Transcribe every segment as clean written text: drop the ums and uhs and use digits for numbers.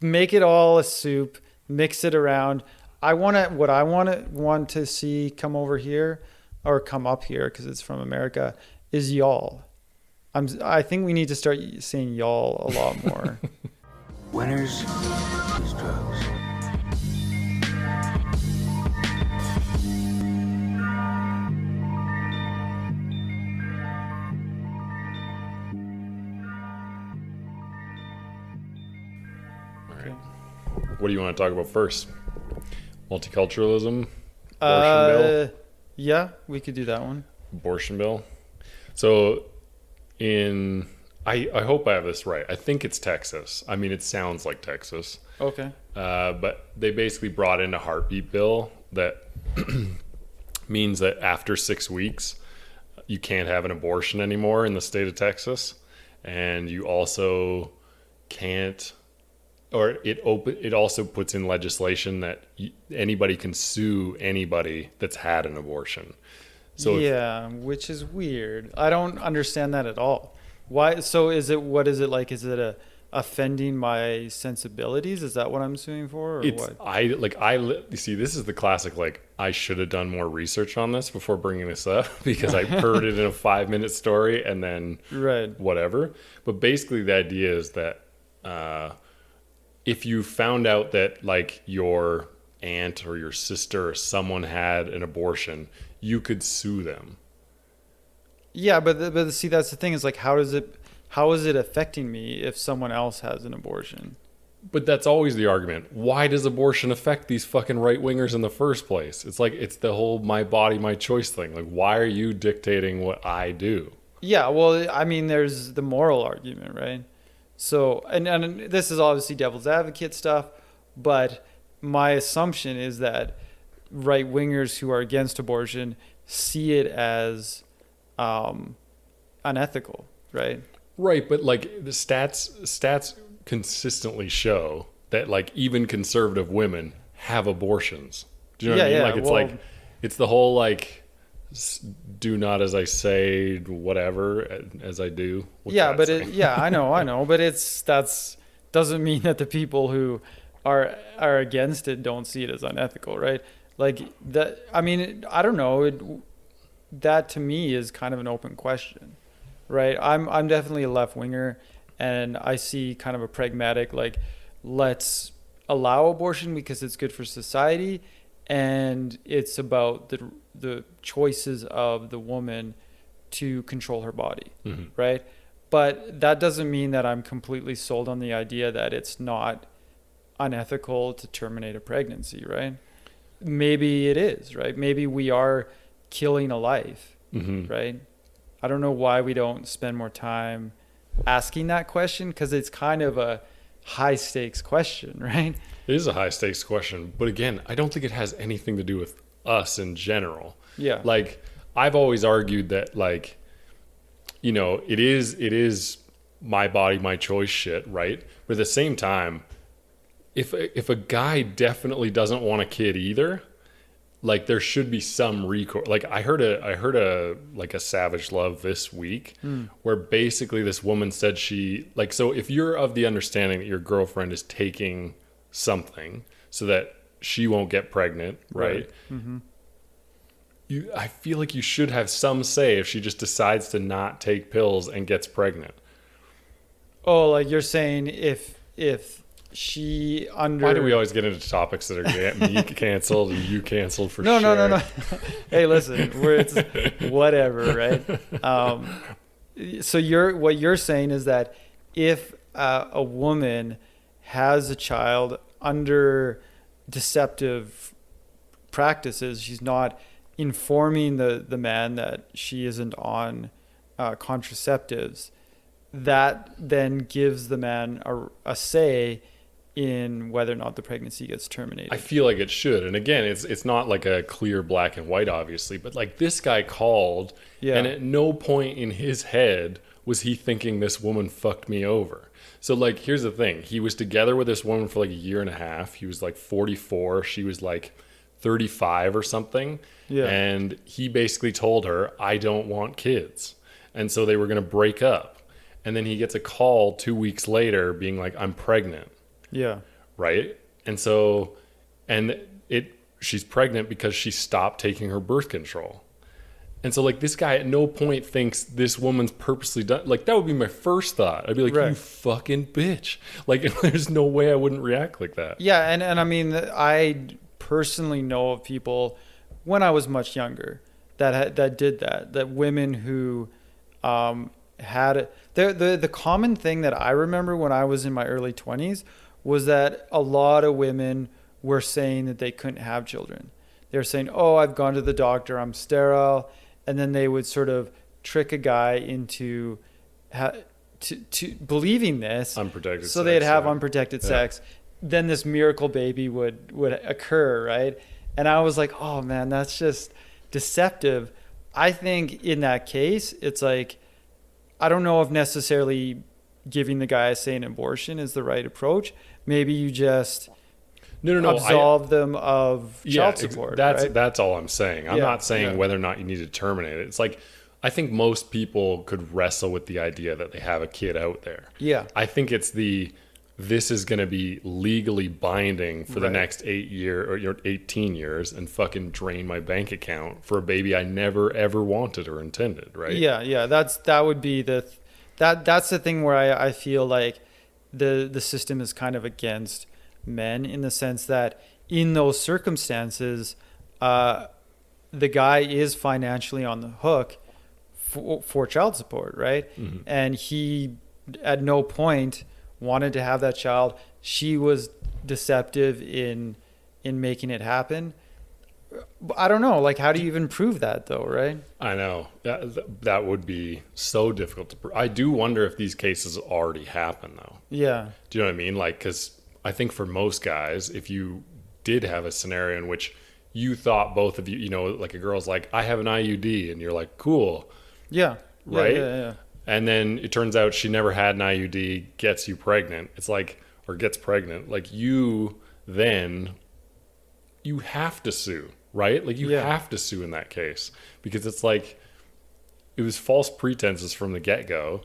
make it all a soup, mix it around. What I want to see come over here or come up here because it's from America is y'all. I think we need to start saying y'all a lot more. Winners use drugs. What do you want to talk about first? Multiculturalism? Abortion bill? Yeah, we could do that one. Abortion bill. So I hope I have this right. I think it's Texas. I mean, it sounds like Texas. Okay. But they basically brought in a heartbeat bill that means that after 6 weeks, you can't have an abortion anymore in the state of Texas. And you also can't, or it also puts in legislation that anybody can sue anybody that's had an abortion. So yeah, which is weird. I don't understand that at all. Why? So what is it like? Is it offending my sensibilities? Is that what I'm suing for, or what? You see, this is the classic, like, I should have done more research on this before bringing this up because I heard it in a 5-minute story and then whatever. But basically the idea is that if you found out that like your aunt or your sister or someone had an abortion, you could sue them. Yeah, but see, that's the thing is like, how is it affecting me if someone else has an abortion? But that's always the argument. Why does abortion affect these fucking right-wingers in the first place? It's like, it's the whole my body, my choice thing. Like, why are you dictating what I do? Yeah, well, I mean, there's the moral argument, right? So, and this is obviously devil's advocate stuff, but my assumption is that right-wingers who are against abortion see it as unethical, right? Right, but like the stats consistently show that like even conservative women have abortions. Do you know what I mean? Like it's like it's the whole like do not as I say, whatever as I do. Yeah, but I know, but that's doesn't mean that the people who are against it don't see it as unethical, right? Like that. I mean, I don't know. That to me is kind of an open question, right? I'm definitely a left winger, and I see kind of a pragmatic, like, let's allow abortion because it's good for society, and it's about the choices of the woman to control her body, right? But that doesn't mean that I'm completely sold on the idea that it's not unethical to terminate a pregnancy, right? Maybe it is, right? Maybe we are killing a life, right? I don't know why we don't spend more time asking that question, because it's kind of a high stakes question, right? It is a high stakes question, but again, I don't think it has anything to do with us in general. Yeah. Like, I've always argued that, like, you know, it is my body, my choice shit, right? But at the same time, if a guy definitely doesn't want a kid either, like, there should be some recourse. Like, I heard a like a Savage Love this week where basically this woman said she, like, so if you're of the understanding that your girlfriend is taking something so that she won't get pregnant, right? I feel like you should have some say if she just decides to not take pills and gets pregnant. Oh, like you're saying if she Why do we always get into topics that are me canceled and you canceled for no, sure? No. Hey, listen, it's whatever, right? So what you're saying is that if a woman has a child under deceptive practices, she's not informing the man that she isn't on contraceptives, that then gives the man a say in whether or not the pregnancy gets terminated. I feel like it should. And again, it's not like a clear black and white, obviously, but like this guy called and at no point in his head was he thinking this woman fucked me over. So like, here's the thing. He was together with this woman for like a year and a half. He was like 44. She was like 35 or something. Yeah. And he basically told her, I don't want kids. And so they were going to break up. And then he gets a call 2 weeks later being like, I'm pregnant. Yeah. right? And so, and she's pregnant because she stopped taking her birth control. And so, like, this guy at no point thinks this woman's purposely done. Like, that would be my first thought. I'd be like, Right. you fucking bitch. Like, there's no way I wouldn't react like that. Yeah, and I mean, I personally know of people when I was much younger that did that. That women who had the common thing that I remember when I was in my early 20s was that a lot of women were saying that they couldn't have children. They were saying, "Oh, I've gone to the doctor, I'm sterile," and then they would sort of trick a guy into to believing this, Unprotected so sex, they'd have yeah. unprotected Yeah. sex. Then this miracle baby would occur, right? And I was like, oh man, that's just deceptive. I think in that case, it's like, I don't know if necessarily giving the guy a sane abortion is the right approach. Maybe you just No. absolve them of child support. Right? That's all I'm saying. I'm Yeah, not saying yeah. whether or not you need to terminate it. It's like, I think most people could wrestle with the idea that they have a kid out there. Yeah. I think it's this is going to be legally binding for the Right. next 18 years and fucking drain my bank account for a baby I never ever wanted or intended, right? Yeah. That would be that's the thing where I feel like the system is kind of against men, in the sense that in those circumstances, the guy is financially on the hook for child support, right? Mm-hmm. And he at no point wanted to have that child. She was deceptive in making it happen. I don't know, like, how do you even prove that though, right? I know. That would be so difficult to prove. I do wonder if these cases already happen, though. Yeah. Do you know what I mean? Like, because I think for most guys, if you did have a scenario in which you thought both of you, you know, like a girl's like, I have an IUD, and you're like, cool, Yeah. right? Yeah. And then it turns out she never had an IUD, gets you pregnant. It's like, or gets pregnant. Like, you have to sue, right? Like, you Yeah. have to sue in that case, because it's like, it was false pretenses from the get-go.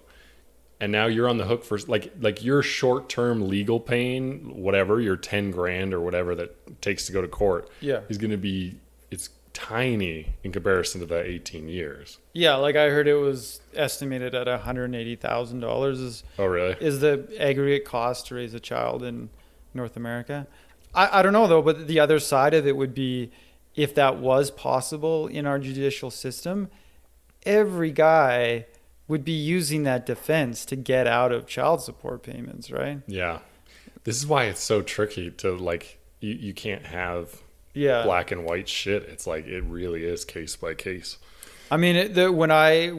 And now you're on the hook for like your short-term legal pain, whatever, your 10 grand or whatever that it takes to go to court, Yeah. is going to be, it's tiny in comparison to that 18 years. Yeah, like I heard it was estimated at $180,000 Oh, really? is the aggregate cost to raise a child in North America. I don't know though, but the other side of it would be, if that was possible in our judicial system, every guy would be using that defense to get out of child support payments, right? Yeah. This is why it's so tricky to, like, you can't have Yeah. black and white shit. It's like, it really is case by case. I mean, when I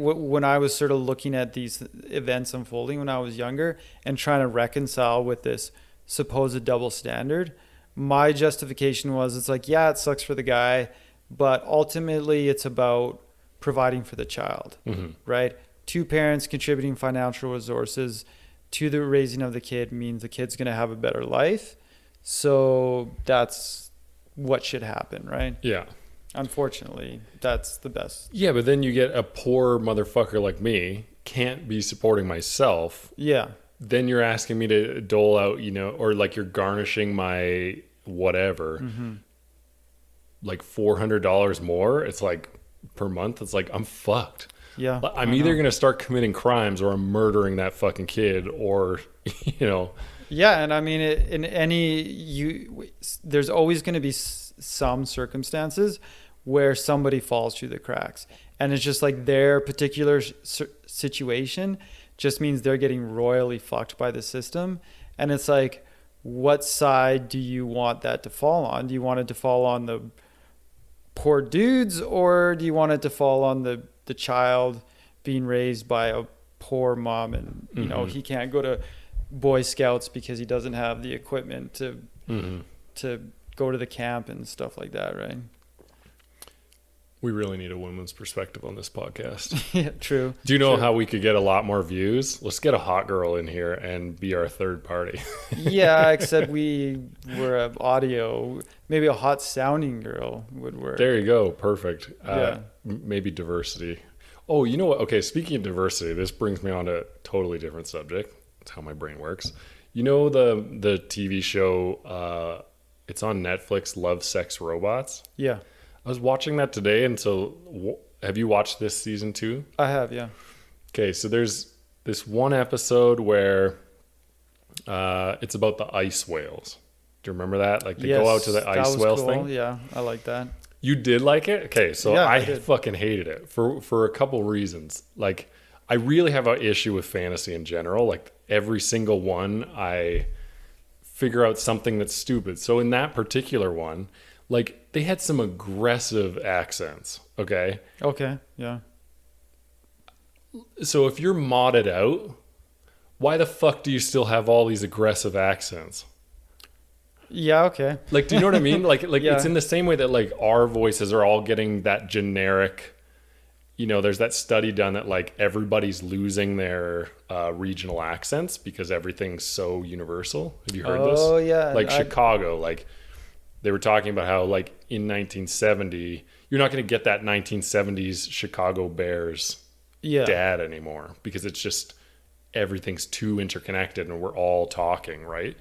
was sort of looking at these events unfolding when I was younger and trying to reconcile with this supposed double standard, my justification was, it's like, yeah, it sucks for the guy, but ultimately it's about providing for the child, right? Two parents contributing financial resources to the raising of the kid means the kid's going to have a better life. So that's what should happen, right? Yeah. Unfortunately, that's the best. Yeah, but then you get a poor motherfucker like me, can't be supporting myself. Yeah. Then you're asking me to dole out, you know, or like you're garnishing my whatever, like $400 more. It's like per month. It's like, I'm fucked. Yeah. I'm either going to start committing crimes or I'm murdering that fucking kid, or, you know. Yeah. And I mean, there's always going to be some circumstances where somebody falls through the cracks. And it's just like their particular situation just means they're getting royally fucked by the system. And it's like, what side do you want that to fall on? Do you want it to fall on the poor dudes, or do you want it to fall on the child being raised by a poor mom, and you know he can't go to Boy Scouts because he doesn't have the equipment to go to the camp and stuff like that, right? We really need a woman's perspective on this podcast. Yeah, true. Do you know True. how we could get a lot more views? Let's get a hot girl in here and be our third party. Yeah, except we were audio. Maybe a hot sounding girl would work. There you go. Perfect. Yeah. Maybe diversity. Oh, you know what? Okay, speaking of diversity, this brings me on to a totally different subject. That's how my brain works. You know the TV show, it's on Netflix, Love, Sex, Robots? Yeah, I was watching that today, and so have you watched this season too? I have. Yeah. Okay, so there's this one episode where it's about the ice whales. Do you remember that? Like they go out to the that ice was whales cool. thing? Yeah, I like that. You did like it? Okay, so Yeah, I I did. fucking hated it for a couple reasons. Like I really have an issue with fantasy in general. Like every single one, I figure out something that's stupid. So in that particular one, like they had some aggressive accents, okay? Okay. Yeah. So if you're modded out, why the fuck do you still have all these aggressive accents? Yeah. Okay. Like, do you know what I mean? Like Yeah. it's in the same way that like our voices are all getting that generic, you know, there's that study done that like everybody's losing their regional accents because everything's so universal. Have you heard this? Oh yeah. Like Chicago, like they were talking about how like in 1970, you're not going to get that 1970s Chicago Bears Yeah. dad anymore because it's just everything's too interconnected and we're all talking, right?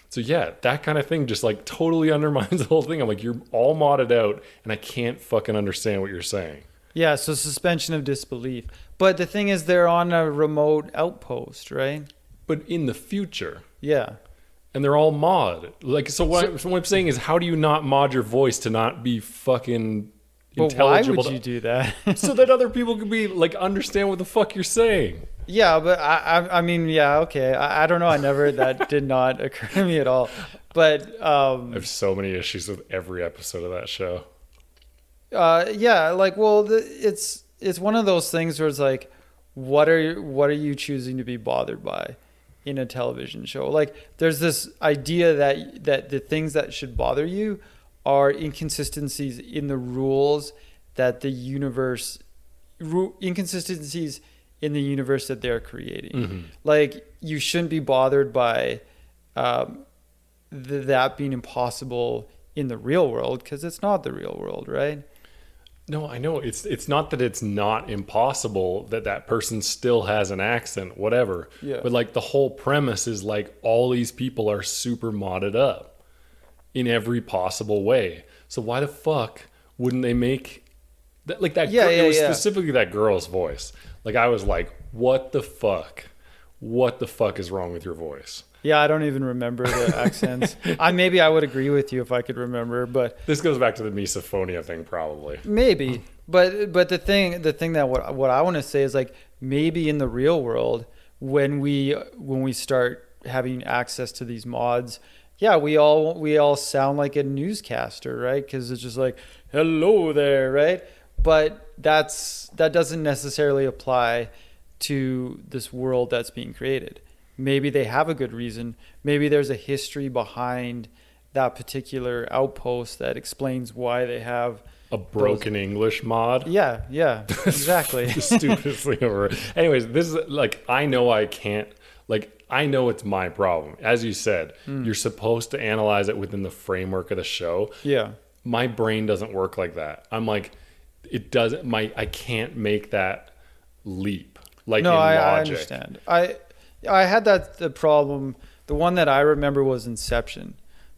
So yeah, that kind of thing just like totally undermines the whole thing. I'm like, you're all modded out and I can't fucking understand what you're saying. Yeah. So suspension of disbelief. But the thing is, they're on a remote outpost, right? But in the future, Yeah. and they're all mod. Like, so what I'm saying is, how do you not mod your voice to not be fucking But why intelligible? would you do that? So that other people can be like understand what the fuck you're saying. Yeah, but I mean, yeah, okay. I don't know. That did not occur to me at all. But I have so many issues with every episode of that show. yeah, like, well, it's one of those things where it's like, what are you choosing to be bothered by in a television show? Like, there's this idea that the things that should bother you are inconsistencies in the rules that the universe, inconsistencies in the universe that they're creating. Mm-hmm. Like, you shouldn't be bothered by that being impossible in the real world, because it's not the real world, right? No, I know it's not that it's not impossible that that person still has an accent, whatever. Yeah. But like the whole premise is like all these people are super modded up in every possible way. So why the fuck wouldn't they make that like that? Yeah, it was yeah. specifically that girl's voice. Like I was like, what the fuck? What the fuck is wrong with your voice? Yeah, I don't even remember the accents. Maybe I would agree with you if I could remember, but This goes back to the misophonia thing, probably. maybe. But the thing that what I want to say is, like, maybe in the real world, when we start having access to these mods, yeah, we all sound like a newscaster, right? Because it's just like, hello there, right? But that doesn't necessarily apply to this world that's being created. Maybe they have a good reason. Maybe there's a history behind that particular outpost that explains why they have A broken English mod. Yeah, exactly. The stupidest thing ever. Anyways, this is like, I know I can't, like, I know it's my problem. As you said, you're supposed to analyze it within the framework of the show. Yeah. My brain doesn't work like that. I'm like, it doesn't, I can't make that leap. Like No, in I logic. understand. I had the problem. The one that I remember was Inception,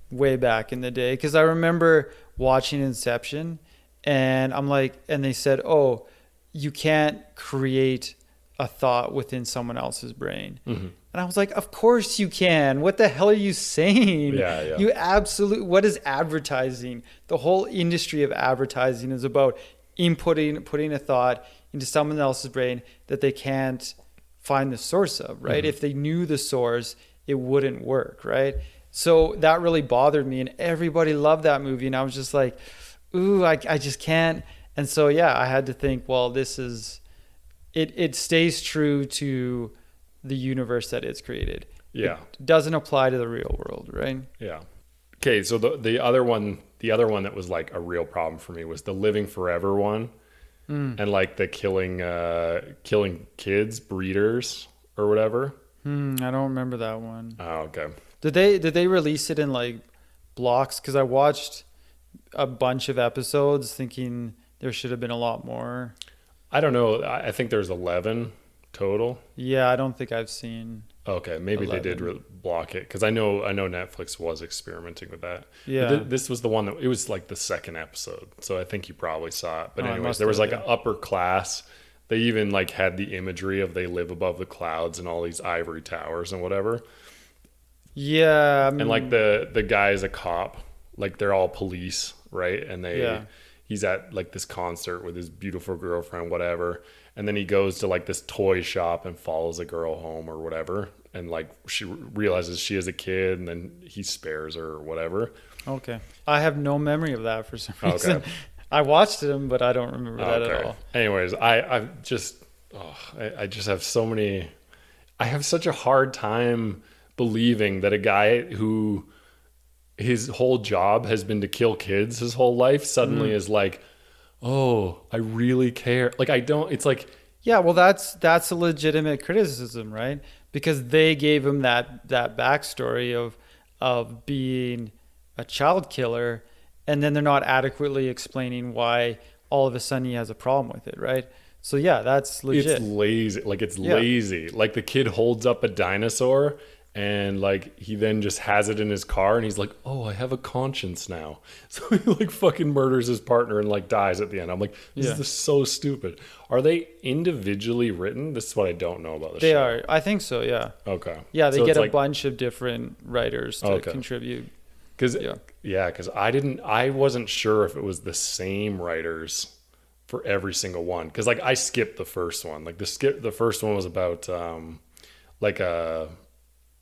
way back in the day, because I remember watching Inception, and I'm like, and they said, oh, you can't create a thought within someone else's brain. Mm-hmm. And I was like, of course you can. What the hell are you saying? Yeah. You what is advertising? The whole industry of advertising is about putting a thought into someone else's brain that they can't find the source of, right? Mm-hmm. If they knew the source, it wouldn't work, right? So that really bothered me, and everybody loved that movie, and I was just like, ooh, I just can't. And so, yeah, I had to think, well, this is, it stays true to the universe that it's created. Yeah. It doesn't apply to the real world, right? Yeah. Okay, so the other one that was like a real problem for me was the Living Forever one. And like the killing kids, breeders or whatever. I don't remember that one. Oh, okay. Did they release it in like blocks? Because I watched a bunch of episodes thinking there should have been a lot more. I don't know. I think there's 11 total. Yeah, I don't think I've seen. Okay, maybe they did 11. block it because I know Netflix was experimenting with that. Yeah. But this was the one that it was like the second episode, so I think you probably saw it. But Oh, I anyways, must there was have, like yeah. an upper class. They even like had the imagery of they live above the clouds and all these ivory towers and whatever. Yeah. And like the guy is a cop, like they're all police, right? And Yeah. he's at like this concert with his beautiful girlfriend, whatever. And then he goes to like this toy shop and follows a girl home or whatever. And like she realizes she is a kid, and then he spares her or whatever. Okay. I have no memory of that for some Okay. reason. I watched them, but I don't remember that at all. Anyways, I just I just have so many. I have such a hard time believing that a guy who his whole job has been to kill kids his whole life suddenly is like, oh, I really care. Like I don't. It's like, Yeah, well, that's a legitimate criticism, right? Because they gave him that backstory of being a child killer, and then they're not adequately explaining why all of a sudden he has a problem with it, right? So yeah, that's legit. it's lazy. Like it's Yeah. lazy. Like the kid holds up a dinosaur. And like he then just has it in his car, and he's like, "Oh, I have a conscience now." So he like fucking murders his partner and like dies at the end. I'm like, this Yeah. is so stupid. Are they individually written? This is what I don't know about the They show. are. I think so, yeah. Okay. Yeah, they So get it's a like, bunch of different writers to Okay. contribute. Because Yeah. because I wasn't sure if it was the same writers for every single one. Because like I skipped the first one. Like the first one was about like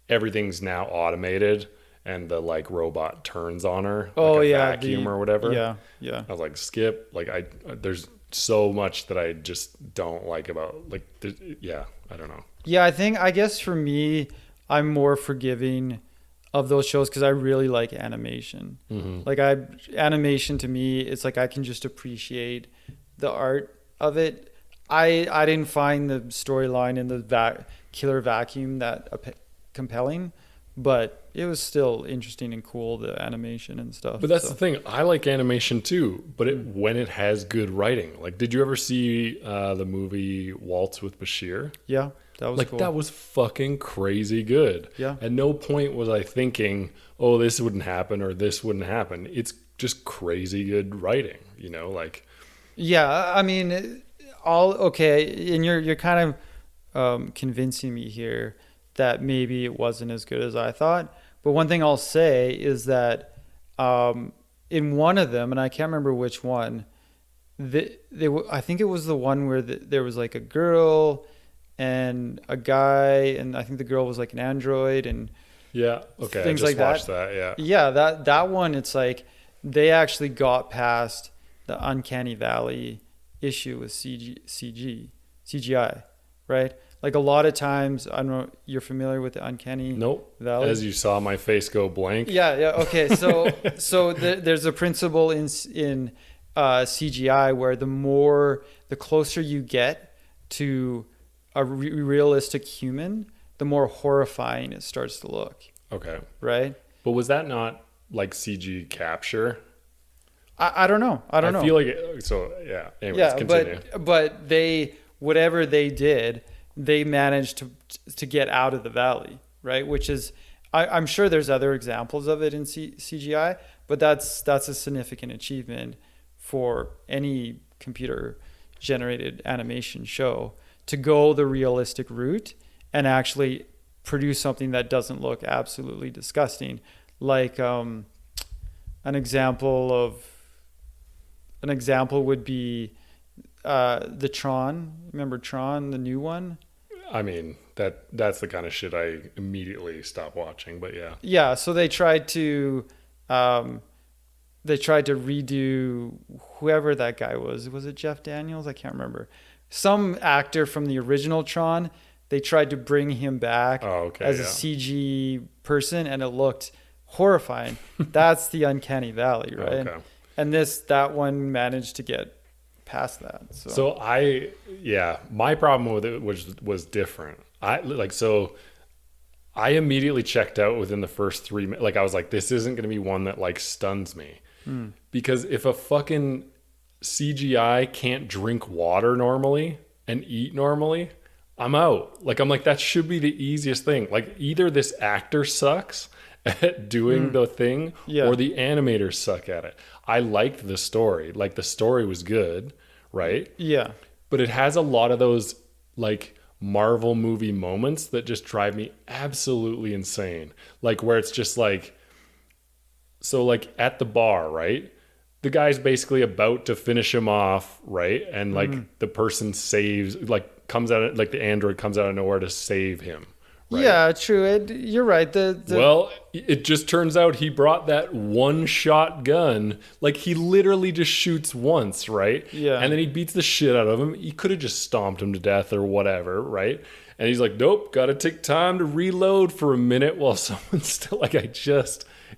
everything's now automated and the like robot turns on her Oh like a yeah, vacuum or whatever. Yeah, yeah. I was like skip. Like there's so much that I just don't like about like yeah, I don't know. Yeah, I guess for me, I'm more forgiving of those shows because I really like animation. Like animation to me, it's like I can just appreciate the art of it. I didn't find the storyline in the killer vacuum that compelling, but it was still interesting and cool, the animation and stuff. But that's the thing. I like animation too, but when it has good writing. Like, did you ever see the movie Waltz with Bashir? Yeah, that was Like cool. that was fucking crazy good. Yeah. At no point was I thinking, oh, this wouldn't happen or this wouldn't happen. It's just crazy good writing, you know, like. Yeah, I mean, okay, and you're kind of convincing me here that maybe it wasn't as good as I thought. But one thing I'll say is that in one of them, and I can't remember which one, I think it was the one where there was like a girl and a guy, and I think the girl was like an android, and Yeah. Okay. things I like just that. watched that. Yeah. Yeah, that one, it's like they actually got past the uncanny valley issue with CGI, right? Like a lot of times, I don't know, you're familiar with the uncanny Nope. valley? As you saw my face go blank. Yeah, yeah. Okay, so there's a principle in CGI where the closer you get to a realistic human, the more horrifying it starts to look, Okay. right? But was that not like CG capture? I don't know. I don't know. I feel like so. Yeah. Anyways, Yeah, continue. but they, whatever they did, they managed to get out of the valley, right? Which is, I'm sure there's other examples of it in CGI, but that's a significant achievement for any computer generated animation show to go the realistic route and actually produce something that doesn't look absolutely disgusting. Like an example would be the Tron. Remember Tron, the new one? I mean, that's the kind of shit I immediately stop watching. But yeah. Yeah. So they tried to redo whoever that guy was. Was it Jeff Daniels? I can't remember. Some actor from the original Tron. They tried to bring him back as a CG person, and it looked horrifying. That's the uncanny valley, right? Okay. And that one managed to get past that. So my problem with it was different. I immediately checked out within the first 3 minutes. Like I was like, this isn't going to be one that like stuns me, because if a fucking CGI can't drink water normally and eat normally, I'm out. Like, I'm like, that should be the easiest thing. Like, either this actor sucks at doing the thing, Yeah. or the animators suck at it. I liked the story. Like, the story was good, right? Yeah. But it has a lot of those, like, Marvel movie moments that just drive me absolutely insane. Like, where it's just like, so, like, at the bar, right? The guy's basically about to finish him off, right? And, like, the person saves, like, comes out, like, the android comes out of nowhere to save him. Right? Yeah, true. You're right. Well, it just turns out he brought that one-shot gun. Like, he literally just shoots once, right? Yeah. And then he beats the shit out of him. He could have just stomped him to death or whatever, right? And he's like, nope, got to take time to reload for a minute while someone's still, like,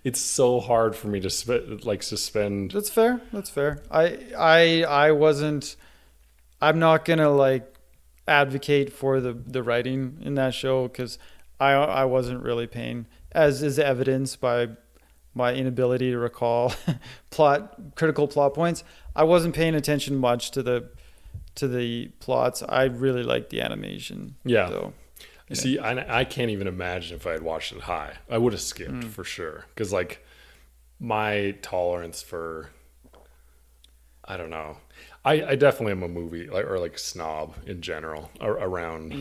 it's so hard for me to suspend. That's fair. That's fair. I'm not gonna like advocate for the writing in that show because I wasn't really paying, as is evidenced by my inability to recall critical plot points. I wasn't paying attention much to the plots. I really liked the animation. Yeah. So, You see, I can't even imagine if I had watched it high. I would have skipped for sure. Because, like, my tolerance for, I don't know. I definitely am a movie, like snob in general around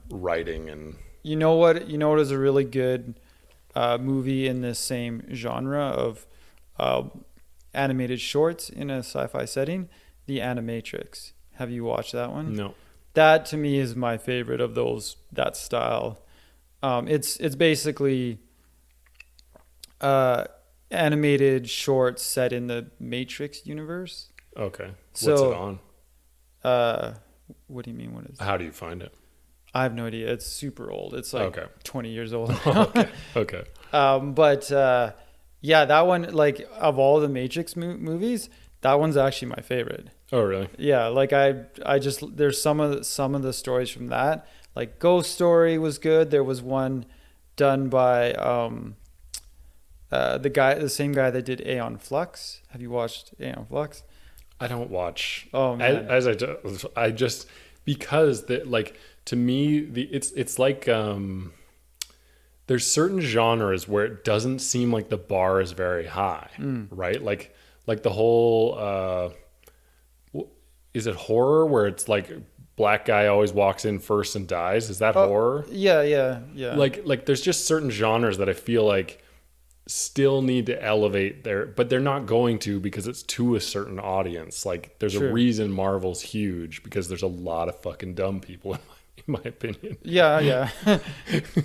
writing and. You know what is a really good movie in this same genre of animated shorts in a sci-fi setting? The Animatrix. Have you watched that one? No. That to me is my favorite of that style. It's basically animated shorts set in the Matrix universe. Okay. What's So, it on? What do you mean? What is? How do you find it? I have no idea. It's super old. It's like 20 years old. Okay. But yeah, that one, like, of all the Matrix movies, that one's actually my favorite. Oh, really? Yeah, like I just there's some of the stories from that. Like Ghost Story was good. There was one done by the same guy that did Aeon Flux. Have you watched Aeon Flux? I don't watch. Oh man. I just because like to me it's like there's certain genres where it doesn't seem like the bar is very high, right? Like the whole is it horror where it's like black guy always walks in first and dies? Is that horror? Yeah. Like there's just certain genres that I feel like still need to elevate but they're not going to because it's to a certain audience. Like there's a reason Marvel's huge because there's a lot of fucking dumb people in my opinion. Yeah.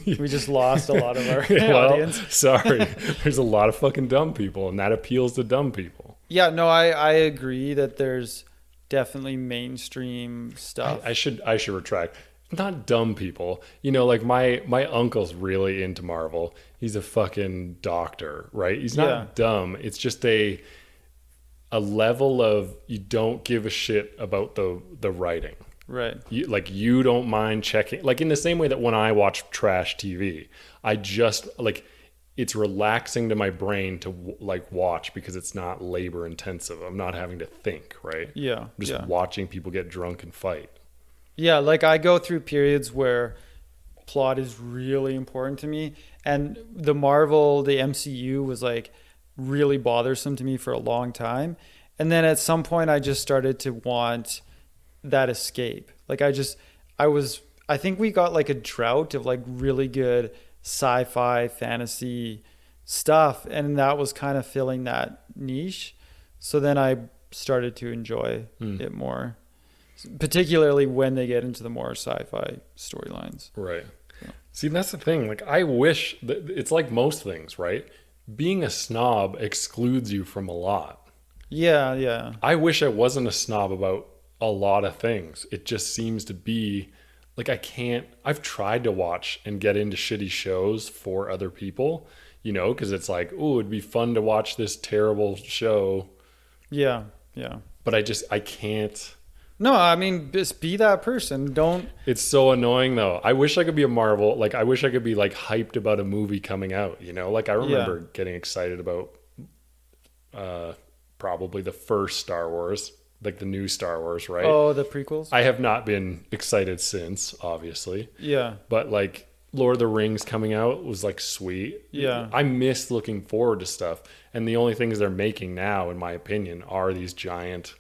We just lost a lot of our audience. Sorry. There's a lot of fucking dumb people and that appeals to dumb people. Yeah, no, I agree that there's definitely mainstream stuff. I should retract. Not dumb people. You know, like my uncle's really into Marvel. He's a fucking doctor, right? He's not dumb. It's just a level of you don't give a shit about the writing. Right. You don't mind checking. Like in the same way that when I watch trash TV, I just like it's relaxing to my brain to like watch because it's not labor intensive. I'm not having to think, right? Yeah. I'm just watching people get drunk and fight. Yeah, like I go through periods where plot is really important to me, and the MCU was like really bothersome to me for a long time. And then at some point I just started to want that escape. Like I think we got like a drought of like really good sci-fi fantasy stuff, and that was kind of filling that niche. So then I started to enjoy it more, particularly when they get into the more sci-fi storylines. Right. Yeah. See, that's the thing. Like, I wish that it's like most things, right? Being a snob excludes you from a lot. Yeah. I wish I wasn't a snob about a lot of things. It just seems to be like I've tried to watch and get into shitty shows for other people, you know, because it's like, oh, it'd be fun to watch this terrible show. Yeah. But I can't. No, I mean, just be that person. Don't. It's so annoying though. I wish I could be a Marvel. Like I wish I could be like hyped about a movie coming out, you know? Like I remember getting excited about probably the first Star Wars, like the new Star Wars, right? Oh, the prequels. I have not been excited since, obviously. Yeah. But like Lord of the Rings coming out was like sweet. Yeah. I miss looking forward to stuff. And the only things they're making now, in my opinion, are these giant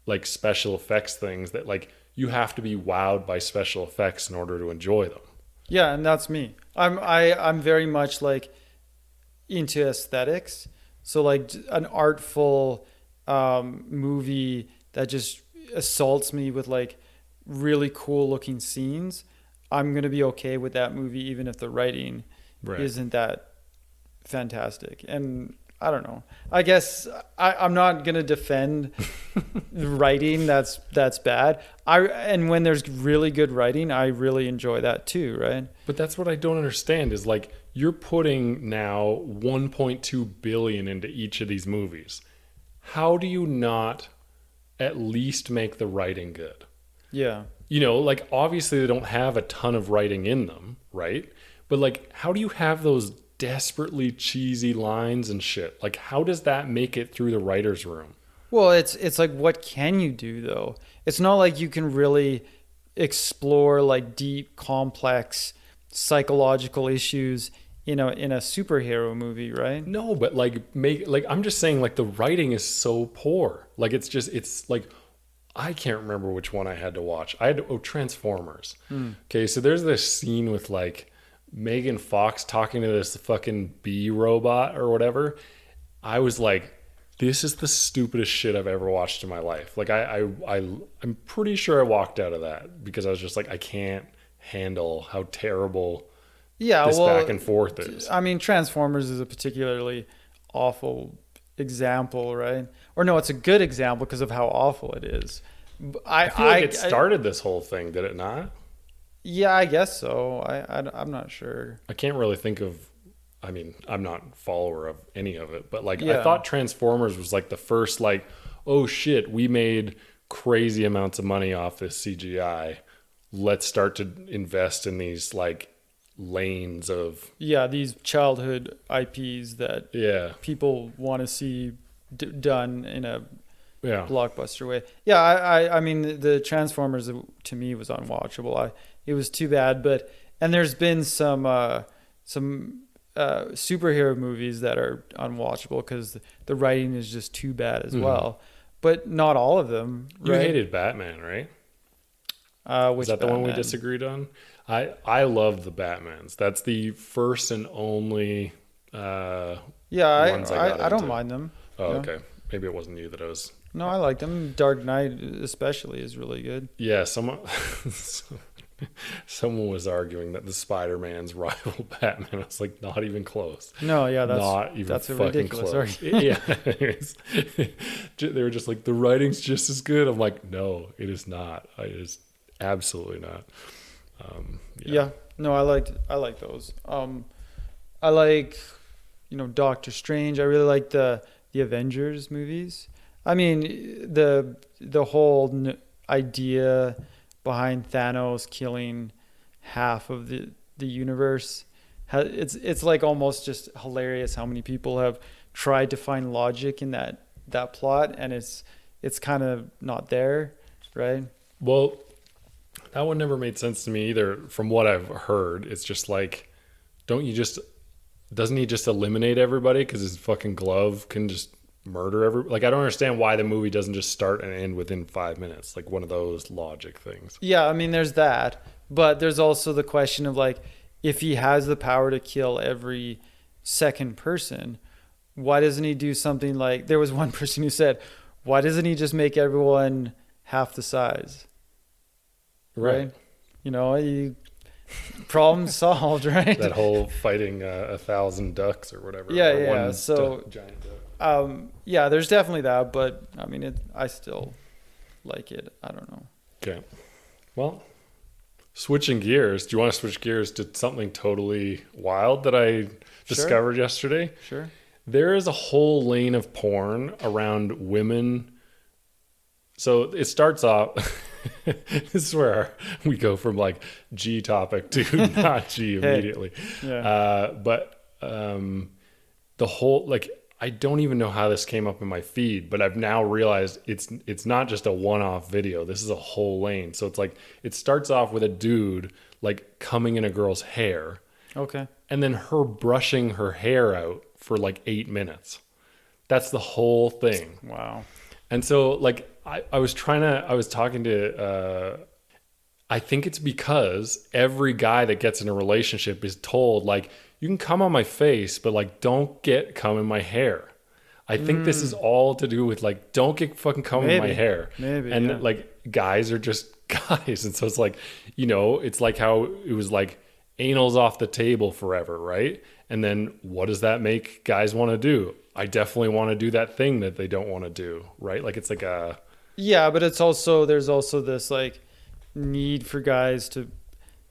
like special effects things that like you have to be wowed by special effects in order to enjoy them. Yeah, and that's me. I'm very much like into aesthetics. So like an artful movie that just assaults me with like really cool looking scenes, I'm gonna be okay with that movie even if the writing isn't that fantastic. And I don't know. I guess I'm not gonna defend writing that's bad. And when there's really good writing, I really enjoy that too, right? But that's what I don't understand is like you're putting now 1.2 billion into each of these movies. How do you not at least make the writing good? Yeah. You know, like obviously they don't have a ton of writing in them, right? But like how do you have those desperately cheesy lines and shit? Like how does that make it through the writer's room? Well, it's like what can you do though? It's not like you can really explore like deep, complex psychological issues in a superhero movie, right? No, but like I'm just saying like the writing is so poor. Like it's like I can't remember which one I had to watch. Transformers. Okay, so there's this scene with like Megan Fox talking to this fucking bee robot or whatever. I was like, this is the stupidest shit I've ever watched in my life. Like I'm pretty sure I walked out of that because I was just like, I can't handle how terrible this back and forth is. I mean, Transformers is a particularly awful example, right? Or no, it's a good example because of how awful it is. I feel like it started this whole thing, did it not? Yeah, I guess so. I'm not sure. I can't really think of. I mean, I'm not a follower of any of it, but like Yeah. I thought Transformers was like the first like, oh shit, we made crazy amounts of money off this CGI. Let's start to invest in these like lanes of these childhood IPs that people want to see done in a blockbuster way. Yeah, I mean the Transformers to me was unwatchable. It was too bad, and there's been some superhero movies that are unwatchable because the writing is just too bad as well. But not all of them. You right? hated Batman, right? Which is that the Batman? one we disagreed on? I loved the Batmans. That's the first and only ones I don't mind them. Oh, okay. Maybe it wasn't you that I was. No, I like them. Dark Knight especially is really good. Yeah, someone was arguing that the Spider-Man's rival Batman. I was like, not even close. No, yeah, that's a fucking ridiculous close. argument. Yeah, they were just like, the writing's just as good. I'm like, no, it is not. It is absolutely not. No, I like those. I like, Doctor Strange. I really like the Avengers movies. I mean, the whole idea behind Thanos killing half of the universe, it's like almost just hilarious how many people have tried to find logic in that plot, and it's kind of not there, right? Well, that one never made sense to me either. From what I've heard, it's just like, doesn't he just eliminate everybody because his fucking glove can just murder everybody? Like, I don't understand why the movie doesn't just start and end within 5 minutes, like one of those logic things. Yeah, I mean, there's that, but there's also the question of like, if he has the power to kill every second person, why doesn't he do something like, there was one person who said, why doesn't he just make everyone half the size? Right? Problem solved, right? That whole fighting 1,000 ducks or whatever. Yeah. One So giant duck. there's definitely that, but I mean, I still like it. I don't know. Okay. Well, switching gears. Do you want to switch gears to something totally wild that I discovered yesterday? Sure. There is a whole lane of porn around women. So it starts off. This is where we go from like G topic to not G immediately. Yeah. But the whole, like, I don't even know how this came up in my feed, but I've now realized it's not just a one-off video. This is a whole lane. So it's like it starts off with a dude like combing in a girl's hair, Okay. and then her brushing her hair out for like 8 minutes. That's the whole thing. Wow. And so like I was talking to I think it's because every guy that gets in a relationship is told like, you can come on my face, but like don't get cum in my hair. I think this is all to do with like, don't get fucking cum in my hair. Maybe. And Yeah. like guys are just guys. And so it's like, you know, it's like how it was like anal's off the table forever, right? And then what does that make guys want to do? I definitely want to do that thing that they don't want to do, right? Like it's like a... Yeah, but it's also, there's also this like need for guys to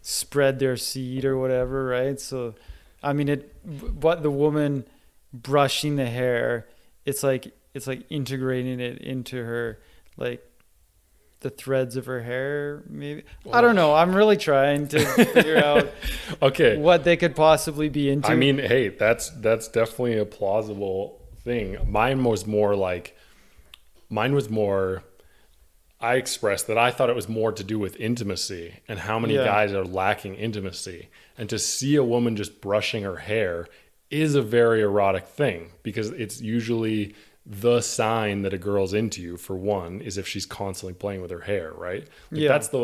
spread their seed or whatever, right? So, I mean, but the woman brushing the hair, it's like integrating it into her, like the threads of her hair, maybe. I don't know. I'm really trying to figure out Okay. what they could possibly be into. I mean, hey, that's definitely a plausible thing. Mine was more, I expressed that I thought it was more to do with intimacy and how many guys are lacking intimacy. And to see a woman just brushing her hair is a very erotic thing, because it's usually the sign that a girl's into you, for one, is if she's constantly playing with her hair, right? Like that's the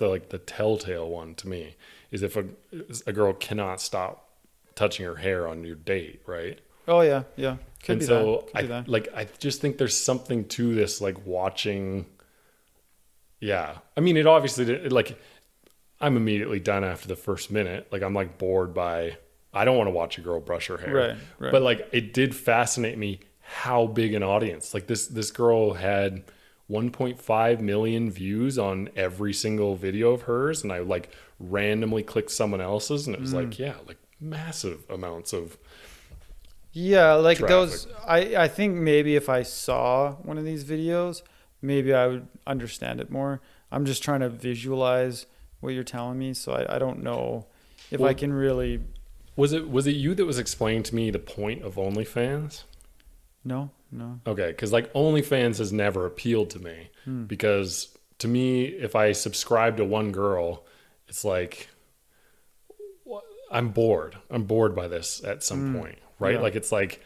like the telltale one to me, is if a girl cannot stop touching her hair on your date, right? Oh yeah, yeah. Could And be so that. Could be that. I just think there's something to this, like watching. Yeah, I mean, it obviously, like, I'm immediately done after the first minute. Like, I'm like bored by. I don't want to watch a girl brush her hair. Right. But like, it did fascinate me how big an audience. Like this girl had 1.5 million views on every single video of hers, and I like randomly clicked someone else's, and it was like, yeah, like massive amounts of. Yeah, like traffic. those. I think maybe if I saw one of these videos, maybe I would understand it more. I'm just trying to visualize what you're telling me, so I don't know if I can really. Was it you that was explaining to me the point of OnlyFans? No. Okay, because like OnlyFans has never appealed to me, because to me, if I subscribe to one girl, it's like I'm bored. I'm bored by this at some point, right? Yeah. Like it's like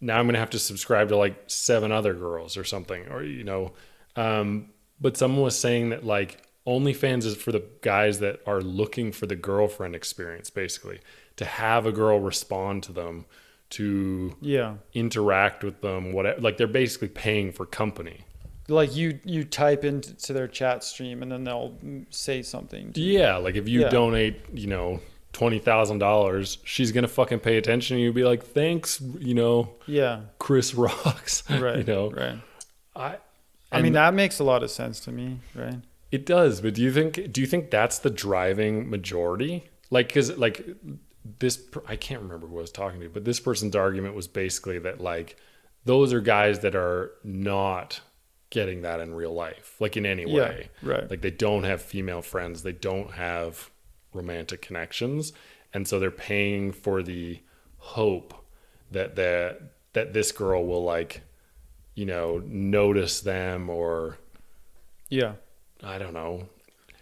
now I'm gonna have to subscribe to like 7 other girls or something, or you know. But someone was saying that like OnlyFans is for the guys that are looking for the girlfriend experience, basically, to have a girl respond to them, to interact with them, whatever. Like they're basically paying for company. Like you type into their chat stream and then they'll say something to you. Yeah, like if you donate, you know, $20,000, she's gonna fucking pay attention, and you'll be like, thanks, you know. Yeah. Chris rocks. Right. You know. Right. I mean, that makes a lot of sense to me, right? It does, but do you think that's the driving majority? Like, because like this, I can't remember who I was talking to, but this person's argument was basically that like those are guys that are not getting that in real life, like in any way. Right. Like they don't have female friends, they don't have romantic connections, and so they're paying for the hope that this girl will like, you know, notice them, or I don't know.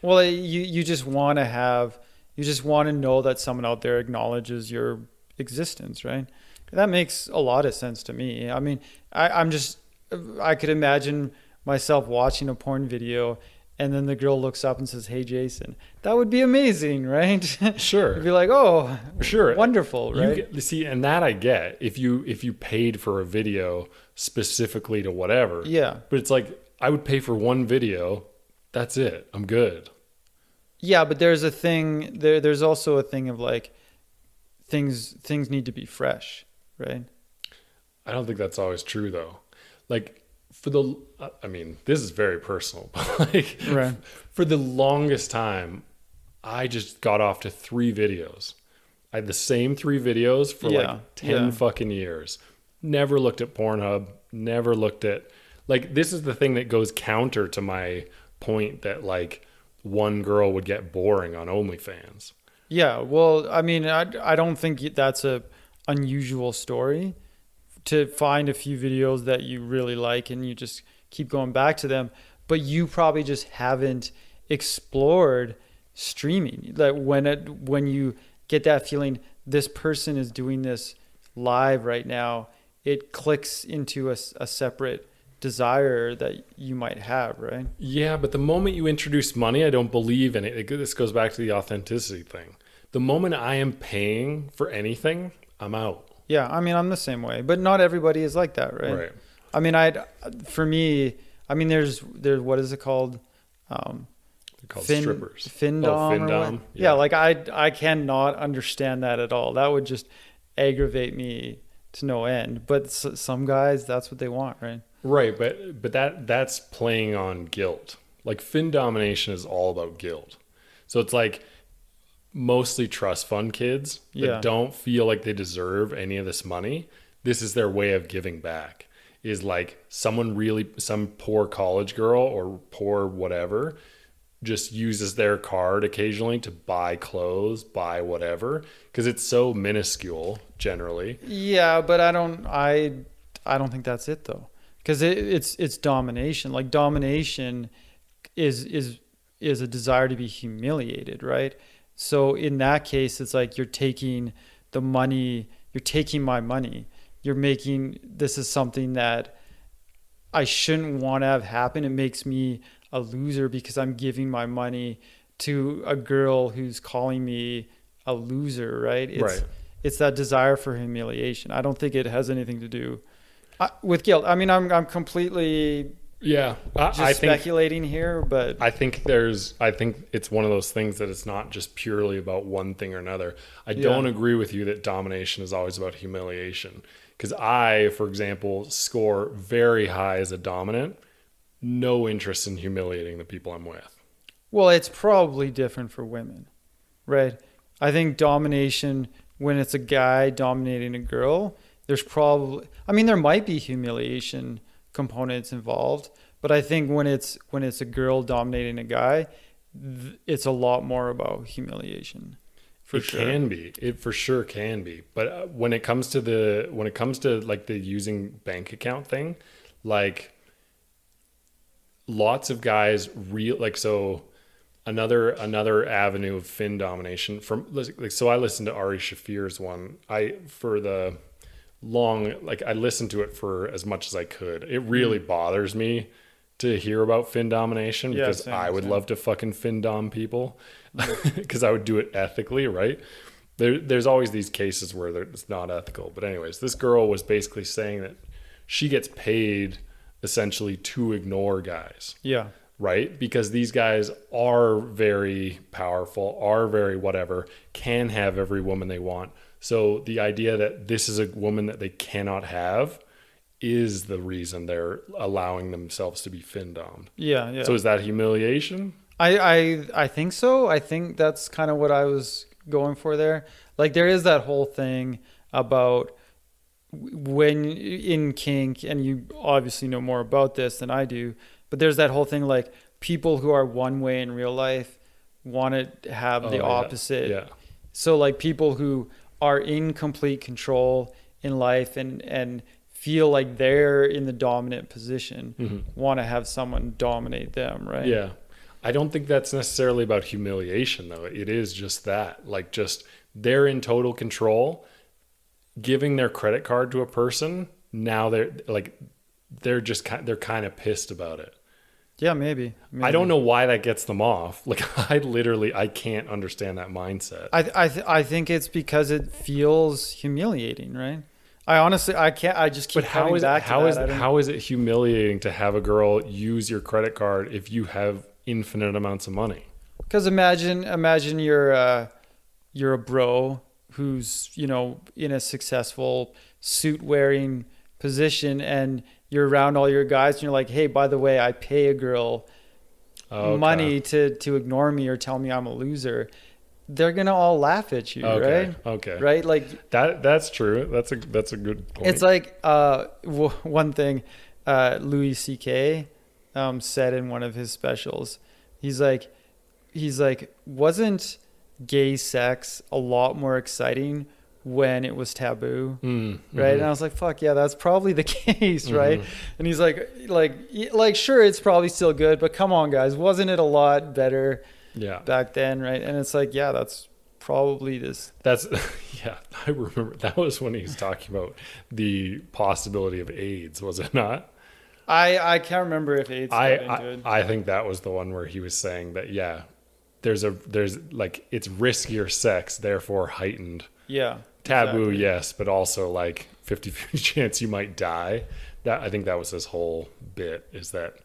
Well, you just want to know that someone out there acknowledges your existence, right? That makes a lot of sense to me. I mean, I could imagine myself watching a porn video and then the girl looks up and says, "Hey, Jason." That would be amazing, right? Sure. You'd be like, "Oh, sure, wonderful," right? See, and that I get if you paid for a video specifically to whatever. Yeah. But it's like I would pay for one video. That's it. I'm good. Yeah, but there's a thing. There's also a thing of like things need to be fresh, right? I don't think that's always true though. Like I mean, this is very personal, but like right. For the longest time, I just got off to 3 videos. I had the same 3 videos for like 10 fucking years. Never looked at Pornhub, never looked at, like, this is the thing that goes counter to my point that like one girl would get boring on OnlyFans. Yeah, well, I mean, I don't think that's a unusual story to find a few videos that you really like and you just keep going back to them, but you probably just haven't explored streaming. Like when you get that feeling, this person is doing this live right now, it clicks into a separate desire that you might have, right? Yeah, but the moment you introduce money, I don't believe in it. This goes back to the authenticity thing. The moment I am paying for anything, I'm out. Yeah, I mean, I'm the same way, but not everybody is like that, right? Right. I mean, for me, I mean, there's what is it called? They're called strippers. Findom. Findom. Yeah, like I cannot understand that at all. That would just aggravate me to no end. But some guys, that's what they want, right? Right, but that's playing on guilt. Like fin domination is all about guilt. So it's like mostly trust fund kids that don't feel like they deserve any of this money. This is their way of giving back. Is like some poor college girl or poor whatever just uses their card occasionally to buy clothes, buy whatever, because it's so minuscule generally. Yeah, but I don't think that's it though. Because it's domination. Like domination is a desire to be humiliated, right? So in that case, it's like you're taking the money, you're taking my money. You're making, this is something that I shouldn't want to have happen. It makes me a loser because I'm giving my money to a girl who's calling me a loser, right? It's that desire for humiliation. I don't think it has anything to do with guilt. I mean, I'm completely I think speculating here, but I think it's one of those things that it's not just purely about one thing or another. I don't agree with you that domination is always about humiliation, because I, for example, score very high as a dominant, no interest in humiliating the people I'm with. Well, it's probably different for women, right? I think domination, when it's a guy dominating a girl, there's probably, I mean, there might be humiliation components involved, but I think when it's a girl dominating a guy, it's a lot more about humiliation. It for sure can be. But when it comes to like the using bank account thing, like lots of guys so another avenue of fin domination from like, so I listened to Ari Shafir's one. I listened to it for as much as I could. It really bothers me to hear about fin domination because I would love to fucking fin dom people because I would do it ethically, right? There's always these cases where it's not ethical. But anyways, this girl was basically saying that she gets paid essentially to ignore guys. Yeah. Right? Because these guys are very powerful, are very whatever, can have every woman they want. So the idea that this is a woman that they cannot have is the reason they're allowing themselves to be fin-dommed. Yeah, yeah. So is that humiliation? I think so. I think that's kind of what I was going for there. Like there is that whole thing about when in kink, and you obviously know more about this than I do, but there's that whole thing like people who are one way in real life want to have the opposite. Yeah. So like people who are in complete control in life and feel like they're in the dominant position, want to have someone dominate them, right? Yeah. I don't think that's necessarily about humiliation though. It is just that, like just they're in total control, giving their credit card to a person. Now they're kind of pissed about it. Yeah, maybe. I don't know why that gets them off. Like I can't understand that mindset. I think it's because it feels humiliating, right? I can't. I just keep coming back to that. How is it humiliating to have a girl use your credit card if you have infinite amounts of money? Because imagine you're a bro who's in a successful suit wearing position, and you're around all your guys, and you're like, hey, by the way, I pay a girl money to ignore me or tell me I'm a loser. They're gonna all laugh at you, right? Okay. Right? Like that's true. That's a good point. It's like one thing Louis C.K. Said in one of his specials. He's like, wasn't gay sex a lot more exciting when it was taboo, Mm-hmm. right? And I was like, fuck yeah, that's probably the case, right? And he's like, sure, it's probably still good, but come on, guys, wasn't it a lot better Yeah. back then, right? And it's like, yeah, that's probably this. That's yeah. I remember that was when he was talking about the possibility of AIDS, was it not? I can't remember if AIDS got into it. I think that was the one where he was saying that there's like it's riskier sex, therefore heightened. Yeah. Taboo, exactly. yes, but also like 50-50 chance you might die. That I think that was his whole bit, is that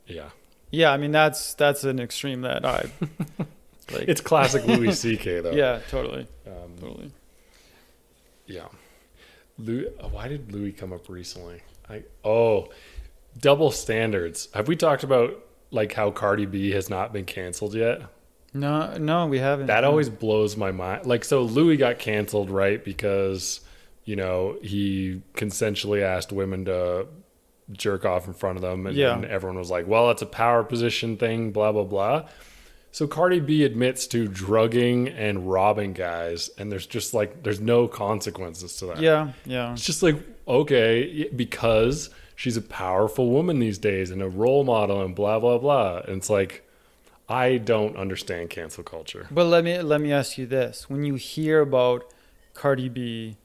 Yeah, I mean that's an extreme that I like. it's classic Louis C.K. though. Yeah, totally. Totally. Yeah. Why did Louis come up recently? Double standards. Have we talked about like how Cardi B has not been canceled yet? No, we haven't. That always blows my mind. Like, so Louis got canceled, right? Because, he consensually asked women to jerk off in front of them. And then everyone was like, well, it's a power position thing, blah, blah, blah. So Cardi B admits to drugging and robbing guys. And there's no consequences to that. Yeah. It's just like, okay, because she's a powerful woman these days and a role model and blah, blah, blah. And it's like, I don't understand cancel culture. But let me ask you this: when you hear about Cardi B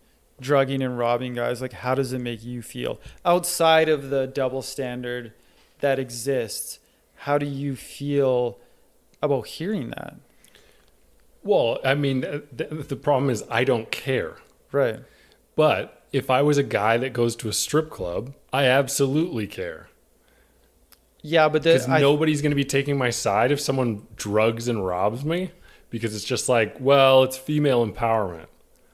drugging and robbing guys, like how does it make you feel outside of the double standard that exists? How do you feel about hearing that? Well, I mean, the problem is I don't care. Right. But if I was a guy that goes to a strip club, I absolutely care. Yeah, but because nobody's going to be taking my side if someone drugs and robs me, because it's just like, well, it's female empowerment.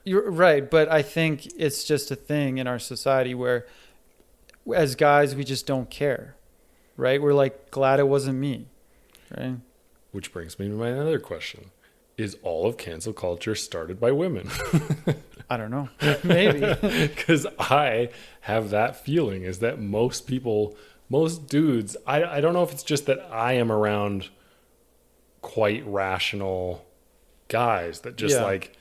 You're right, but I think it's just a thing in our society where as guys we just don't care. Right? We're like glad it wasn't me. Right? Which brings me to my other question. Is all of cancel culture started by women? I don't know. Maybe. Because I have that feeling, is that most dudes, I don't know if it's just that I am around quite rational guys that just like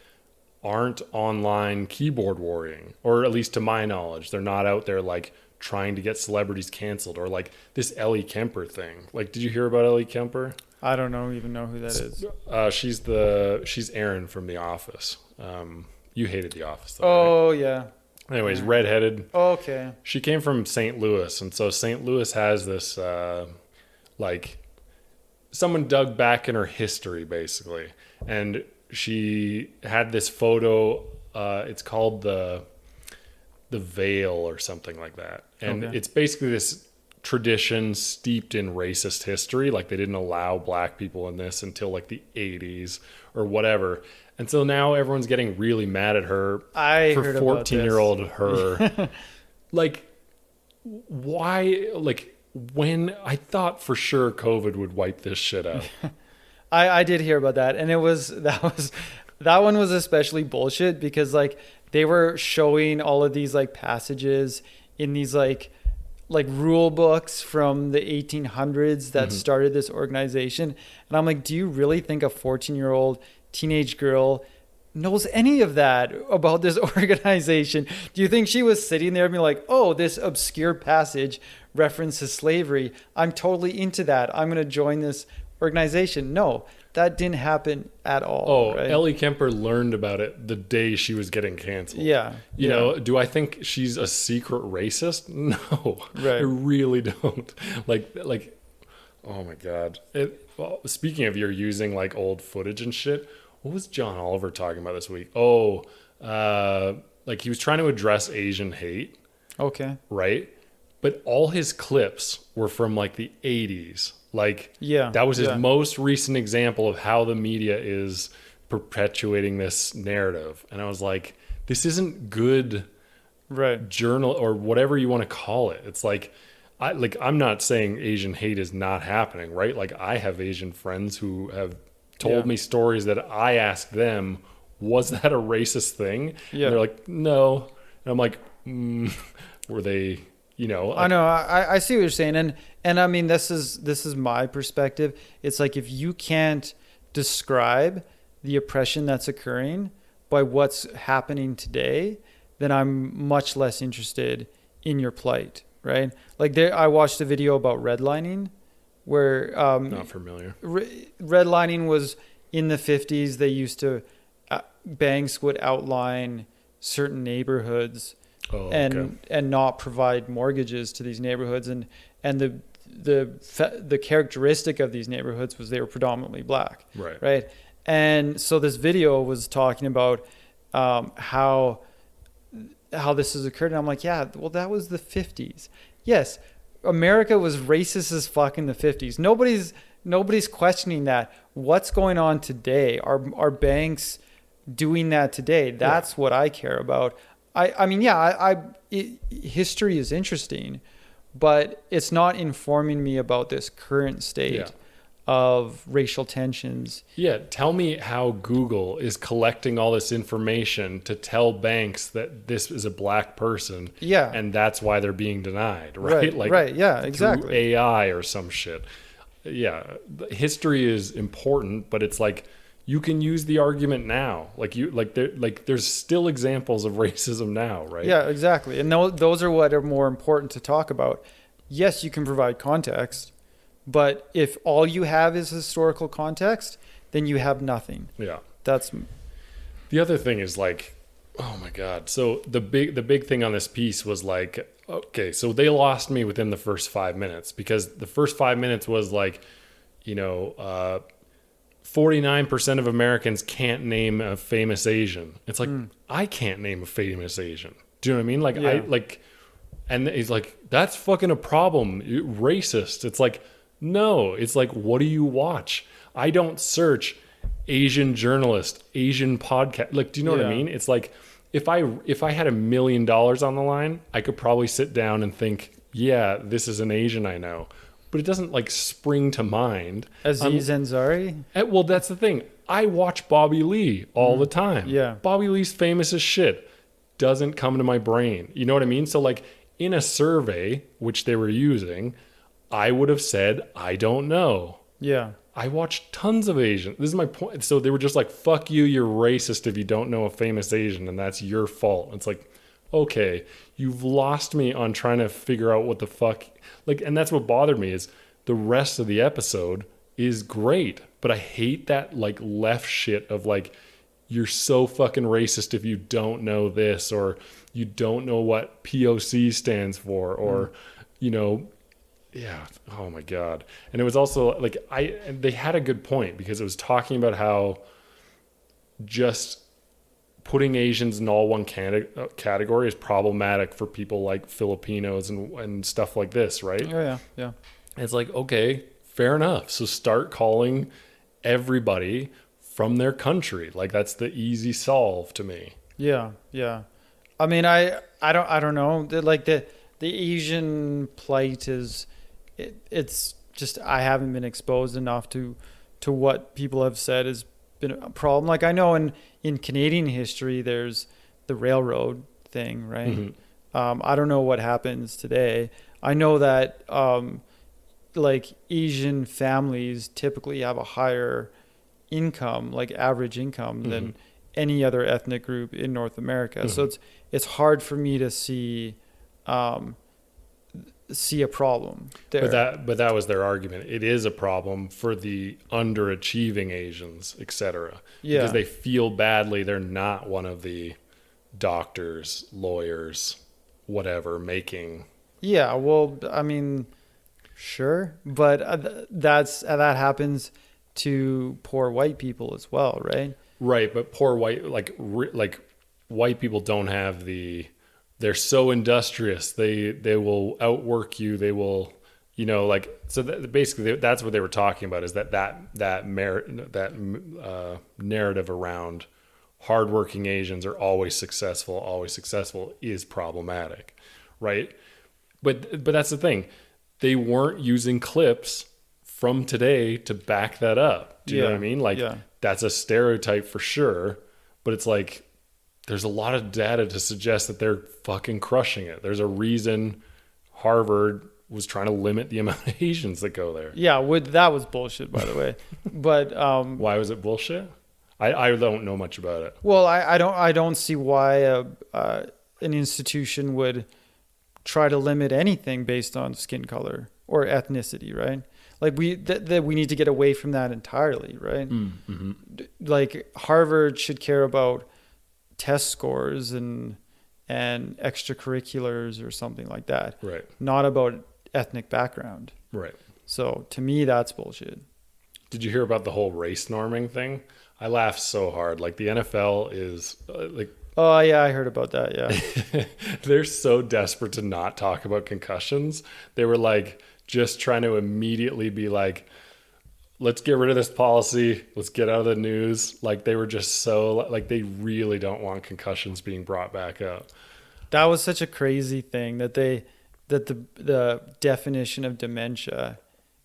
aren't online keyboard warring, or at least to my knowledge, they're not out there like trying to get celebrities canceled, or like this Ellie Kemper thing. Like, did you hear about Ellie Kemper? I don't even know who that is. She's Erin from The Office. You hated The Office though, Oh, right? yeah. Anyways, redheaded. Okay. She came from St. Louis, and so St. Louis has this, like, someone dug back in her history, basically, and she had this photo. It's called the Veil or something like that, and it's basically this tradition steeped in racist history. Like, they didn't allow black people in this until like the 80s or whatever. And so now everyone's getting really mad at her for 14-year-old her. Like, why? Like, when I thought for sure COVID would wipe this shit out. I did hear about that, and that one was especially bullshit because like they were showing all of these like passages in these like rule books from the 1800s that started this organization, and I'm like, do you really think a 14-year-old teenage girl knows any of that about this organization? Do you think she was sitting there and being like, oh, this obscure passage references slavery, I'm totally into that, I'm going to join this organization? No, that didn't happen at all. Oh, right? Ellie Kemper learned about it the day she was getting canceled. Yeah. You know, do I think she's a secret racist? No, Right. I really don't. Like, oh my God. Well, speaking of, you're using like old footage and shit, what was John Oliver talking about this week? Oh, like he was trying to address Asian hate. Okay. Right? But all his clips were from like the 80s. Like, Yeah. that was his most recent example of how the media is perpetuating this narrative. And I was like, this isn't good Right. journal or whatever you want to call it. It's like, I'm not saying Asian hate is not happening, right? Like, I have Asian friends who have told me stories that I asked them, was that a racist thing? Yeah. And they're like, no. And I'm like, were they, you know? Like, I know. I see what you're saying, and I mean this is my perspective. It's like if you can't describe the oppression that's occurring, by what's happening today, then I'm much less interested in your plight, right? Like I watched a video about redlining where Not familiar. redlining was in the 50s. They used to banks would outline certain neighborhoods and not provide mortgages to these neighborhoods, and the characteristic of these neighborhoods was they were predominantly black, right? And so this video was talking about how this has occurred, and I'm like, yeah, well, that was the 50s. Yes, America was racist as fuck in the 50s. Nobody's questioning that. What's going on today? Are banks doing that today? That's what I care about. I mean, history is interesting, but it's not informing me about this current state of racial tensions. Yeah, tell me how Google is collecting all this information to tell banks that this is a black person. Yeah. And that's why they're being denied, right? Right, yeah, exactly. Through AI or some shit. Yeah, history is important, but it's like you can use the argument now. There's still examples of racism now, right? Yeah, exactly. And those are what are more important to talk about. Yes, you can provide context, but if all you have is historical context, then you have nothing. Yeah. That's the other thing is like, oh my God. So the big thing on this piece was like, okay, so they lost me within the first 5 minutes, because the first 5 minutes was like, 49% of Americans can't name a famous Asian. It's like, I can't name a famous Asian. Do you know what I mean? Like, and he's like, that's fucking a problem. You're racist. It's like, no, it's like, what do you watch? I don't search Asian journalist, Asian podcast. Like, do you know what I mean? It's like, if I had $1 million on the line, I could probably sit down and think, yeah, this is an Asian I know. But it doesn't like spring to mind. Aziz Ansari? Well, that's the thing. I watch Bobby Lee all the time. Yeah. Bobby Lee's famous as shit. Doesn't come to my brain. You know what I mean? So like in a survey, which they were using, I would have said, I don't know. Yeah. I watch tons of Asian. This is my point. So they were just like, fuck you, you're racist if you don't know a famous Asian, and that's your fault. It's like, okay, you've lost me on trying to figure out what the fuck. Like, and that's what bothered me is the rest of the episode is great, but I hate that like left shit of like, you're so fucking racist if you don't know this, or you don't know what POC stands for, or, yeah. Oh my God. And it was also like, they had a good point, because it was talking about how just putting Asians in all one category is problematic for people like Filipinos and stuff like this, right? Oh, yeah. And it's like, okay, fair enough. So start calling everybody from their country. Like, that's the easy solve to me. Yeah. I mean, I don't know. Like the Asian plight is, it's just, I haven't been exposed enough to what people have said has been a problem. Like I know in Canadian history, there's the railroad thing, right? Mm-hmm. I don't know what happens today. I know that like Asian families typically have a higher income, like average income, than any other ethnic group in North America. So it's hard for me to see a problem there. But that was their argument. It is a problem for the underachieving Asians, etc. Yeah. Because they feel badly they're not one of the doctors, lawyers, whatever, making. Yeah, well, I mean, sure, but that happens to poor white people as well, right? Right, but poor white, like white people don't have they're so industrious. They will outwork you. They will, so basically that's what they were talking about, is that narrative around hardworking Asians are always successful is problematic, right? But that's the thing. They weren't using clips from today to back that up. Do you know what I mean? Like, that's a stereotype for sure, but it's like, there's a lot of data to suggest that they're fucking crushing it. There's a reason Harvard was trying to limit the amount of Asians that go there. Yeah, that was bullshit, by the way. But why was it bullshit? I don't know much about it. Well, I don't see why an institution would try to limit anything based on skin color or ethnicity, right? Like we need to get away from that entirely, right? Mm-hmm. Like Harvard should care about test scores and extracurriculars or something like that, Right. not about ethnic background. Right. So to me, that's bullshit. Did you hear about the whole race norming thing? I laughed so hard. Like the NFL is like Oh yeah, I heard about that. Yeah. they're so desperate to not talk about concussions. They were like just trying to immediately be like, let's get rid of this policy. Let's get out of the news. Like they were just so like they really don't want concussions being brought back up. That was such a crazy thing that the definition of dementia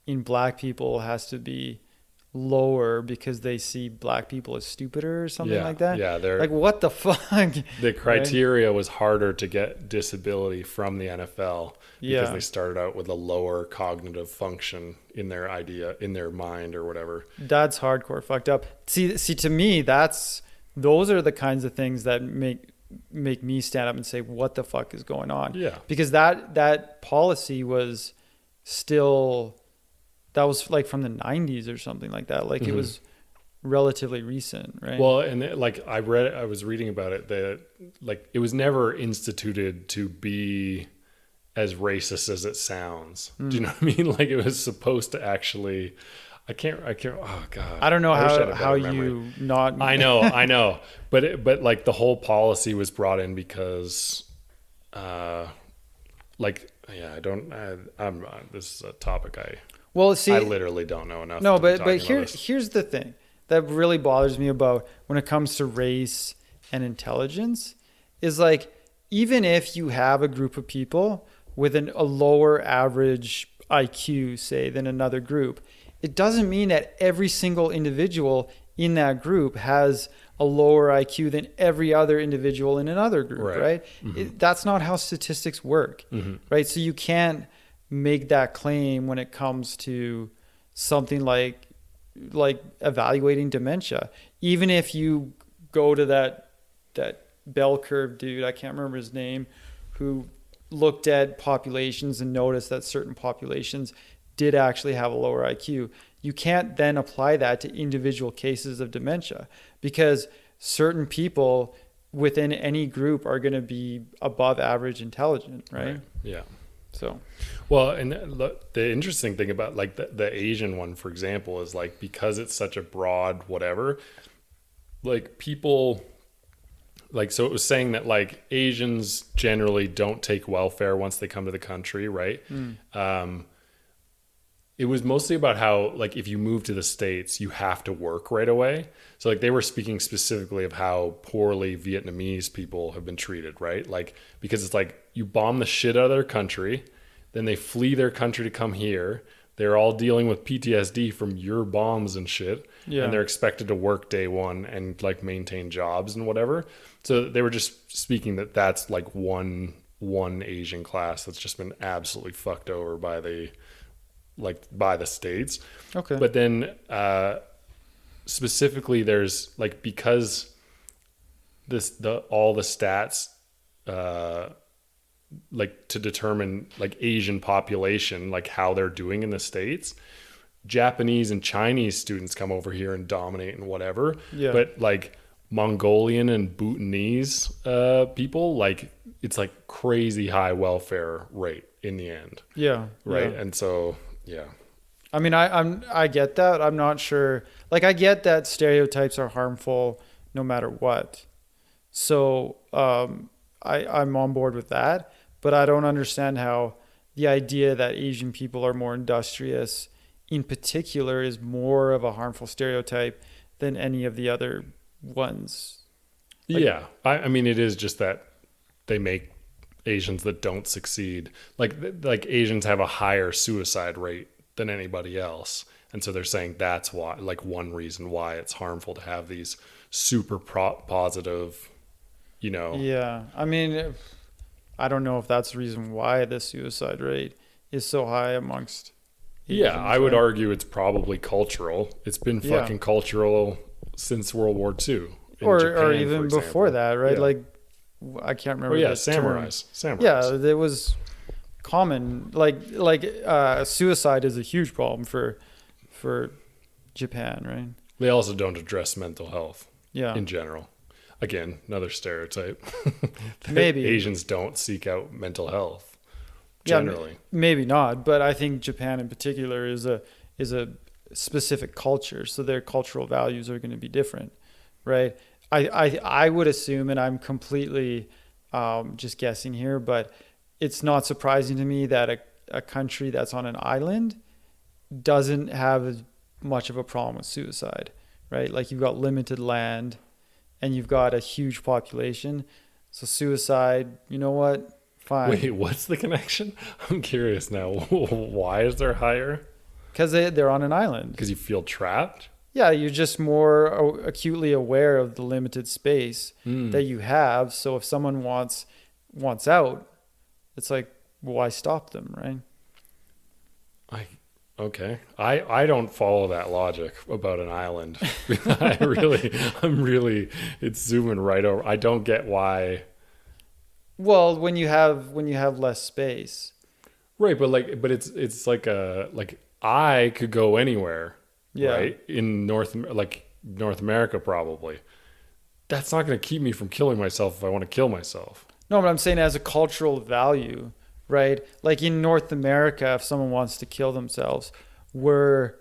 in black people has to be lower because they see black people as stupider or something like that. Yeah, they're like, what the fuck? the criteria was harder to get disability from the NFL because they started out with a lower cognitive function in their mind or whatever. That's hardcore fucked up. See, to me, those are the kinds of things that make me stand up and say, what the fuck is going on? Yeah. Because that policy was still, that was like from the 90s or something like that. Like it was relatively recent, right? Well, and like I was reading about it that like it was never instituted to be as racist as it sounds. Do you know what I mean? Like it was supposed to actually, I can't, oh God. I don't know wish I had a how better memory. you not. I know. But like the whole policy was brought in because, like, yeah, this is a topic Well, see, I literally don't know enough. no, to be but talking about this. here's the thing that really bothers me about when it comes to race and intelligence is like, even if you have a group of people with a lower average IQ, say, than another group, it doesn't mean that every single individual in that group has a lower IQ than every other individual in another group, right? Mm-hmm. That's not how statistics work, right? So you can't make that claim when it comes to something like evaluating dementia. Even if you go to that bell curve dude, I can't remember his name, who looked at populations and noticed that certain populations did actually have a lower IQ. You can't then apply that to individual cases of dementia because certain people within any group are going to be above average intelligent, right? Yeah. So, well, and the interesting thing about like the Asian one, for example, is like because it's such a broad whatever, like people, like, so it was saying that like Asians generally don't take welfare once they come to the country, right? It was mostly about how like if you move to the States, you have to work right away. So like they were speaking specifically of how poorly Vietnamese people have been treated, right? Like because it's like you bomb the shit out of their country, then they flee their country to come here. They're all dealing with PTSD from your bombs and shit. Yeah. And they're expected to work day one and like maintain jobs and whatever. So they were just speaking that that's like one Asian class that's just been absolutely fucked over by the States. okay. But then specifically there's like, because all the stats like to determine like Asian population, like how they're doing in the States, Japanese and Chinese students come over here and dominate and whatever. Yeah. But like Mongolian and Bhutanese people, like it's like crazy high welfare rate in the end. Yeah. Right. Yeah. And so, yeah. I mean, I get that. I'm not sure. Like, I get that stereotypes are harmful no matter what. So I'm on board with that. But I don't understand how the idea that Asian people are more industrious in particular is more of a harmful stereotype than any of the other ones. Like, yeah. I mean, it is just that they make Asians that don't succeed. Like Asians have a higher suicide rate than anybody else. And so they're saying that's why, like one reason why it's harmful to have these super positive, you know. Yeah. I mean, I don't know if that's the reason why the suicide rate is so high amongst Asians, Yeah, I would right? argue it's probably cultural. It's been fucking cultural since World War II. In or Japan, even for before example. that, right? Yeah. Like I can't remember. Oh yeah, the term. samurais. Yeah, it was common. Suicide is a huge problem for Japan, right? They also don't address mental health Yeah, in general. Again, another stereotype. That Maybe. Asians don't seek out mental health yeah, generally. maybe not, but I think Japan in particular is a specific culture, so their cultural values are going to be different, right? I would assume, and I'm completely just guessing here, but it's not surprising to me that a country that's on an island doesn't have as much of a problem with suicide, right? Like you've got limited land and you've got a huge population. So suicide, you know what? Fine. Wait, what's the connection? I'm curious now. Why is there higher? Because they're on an island. Because you feel trapped? Yeah, you're just more acutely aware of the limited space that you have. So if someone wants out, it's like, why stop them, right? Okay. I don't follow that logic about an island. I'm really, it's zooming right over. I don't get why. Well, when you have less space. Right, but it's like I could go anywhere, Yeah. right? In North America probably. That's not going to keep me from killing myself if I want to kill myself. No, but I'm saying as a cultural value, right? Like in North America, if someone wants to kill themselves, we're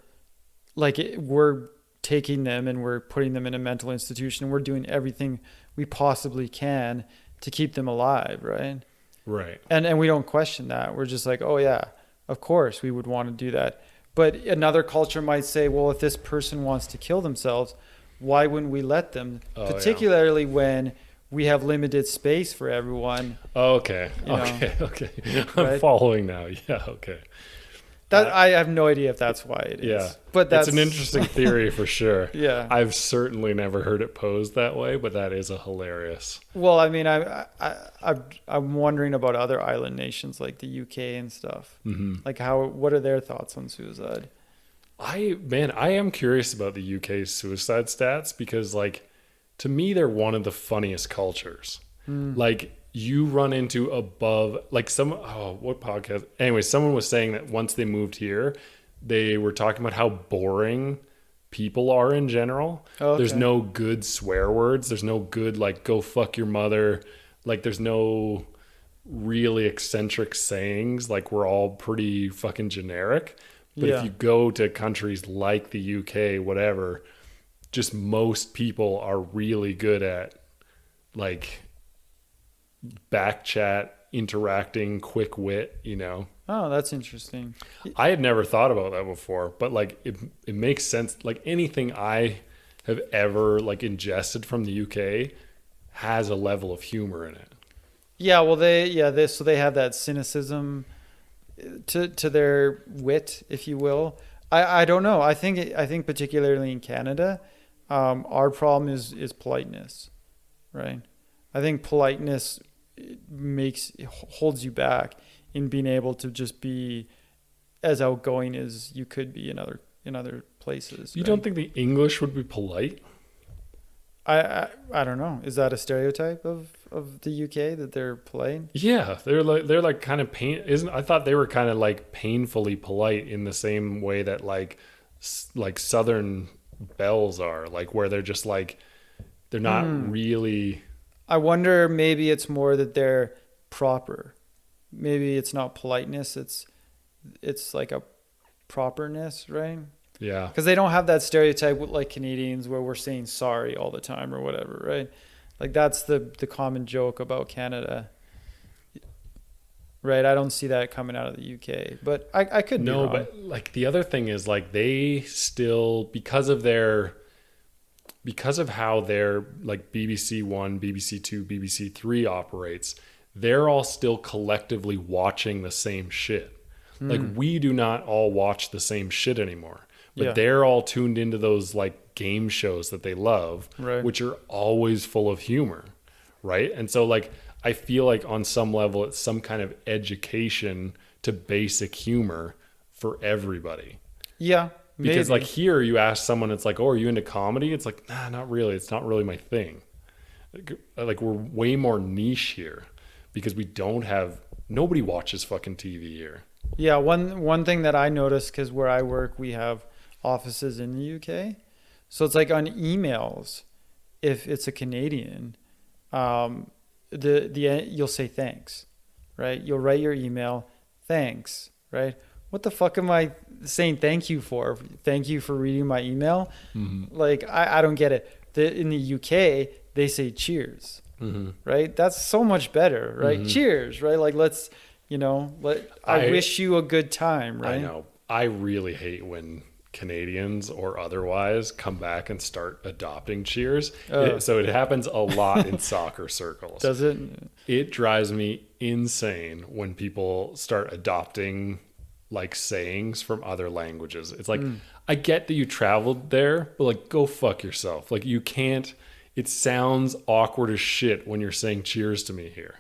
taking them and we're putting them in a mental institution. We're doing everything we possibly can to keep them alive, right? Right. And we don't question that. We're just like, oh yeah, of course we would want to do that. But another culture might say, well, if this person wants to kill themselves, why wouldn't we let them? Oh, Particularly when we have limited space for everyone. Okay. You Okay. I'm right? following now. Yeah. Okay. That I have no idea if that's why it is. Yeah. But that's an interesting theory for sure. Yeah. I've certainly never heard it posed that way, but that is a hilarious. Well, I mean, I'm wondering about other island nations like the UK and stuff. Mm-hmm. Like what are their thoughts on suicide? I am curious about the UK's suicide stats because, like, to me, they're one of the funniest cultures. Like, you run into what podcast? Anyway, someone was saying that once they moved here, they were talking about how boring people are in general. Okay. There's no good swear words. There's no good, like, go fuck your mother. Like, there's no really eccentric sayings. Like, we're all pretty fucking generic. But Yeah. if you go to countries like the UK, whatever, just most people are really good at, like, back chat, interacting, quick wit, you know. Oh, that's interesting. I had never thought about that before, but like it makes sense. Like anything I have ever like ingested from the UK has a level of humor in it. Yeah, well, they have that cynicism to their wit, if you will. I don't know. I think particularly in Canada, our problem is politeness, right? I think politeness holds you back in being able to just be as outgoing as you could be in other places. You right? don't think the English would be polite? I don't know. Is that a stereotype of the UK that they're polite? Yeah, they're like kind of I thought they were kind of like painfully polite in the same way that like Southern belles are, like where they're just like they're not really. I wonder, maybe it's more that they're proper. Maybe it's not politeness. It's like a properness, right? Yeah. Because they don't have that stereotype with like Canadians where we're saying sorry all the time or whatever, right? Like that's the common joke about Canada, right? I don't see that coming out of the UK, but I could be wrong. But like the other thing is like they still because of how their like BBC One, BBC Two, BBC Three operates, they're all still collectively watching the same shit. Like we do not all watch the same shit anymore. But they're all tuned into those like game shows that they love, Right. which are always full of humor, right? And so like I feel like on some level it's some kind of education to basic humor for everybody. Yeah, Because Maybe. like here you ask someone, it's like, oh, are you into comedy? It's like, nah, not really. It's not really my thing. Like we're way more niche here because nobody watches fucking TV here. Yeah, one thing that I noticed, because where I work, we have offices in the UK, so it's like on emails, if it's a Canadian, the you'll say thanks, right? You'll write your email, thanks, right? What the fuck am I saying thank you for? Thank you for reading my email. Like I don't get it. In the UK they say cheers, right? That's so much better, right? Cheers, right? Like let's, I wish you a good time, right? I know. I really hate when Canadians or otherwise come back and start adopting cheers. So it happens a lot in soccer circles. Does it? It drives me insane when people start adopting like sayings from other languages. It's like, I get that you traveled there, but like, go fuck yourself. Like you can't, it sounds awkward as shit when you're saying cheers to me here.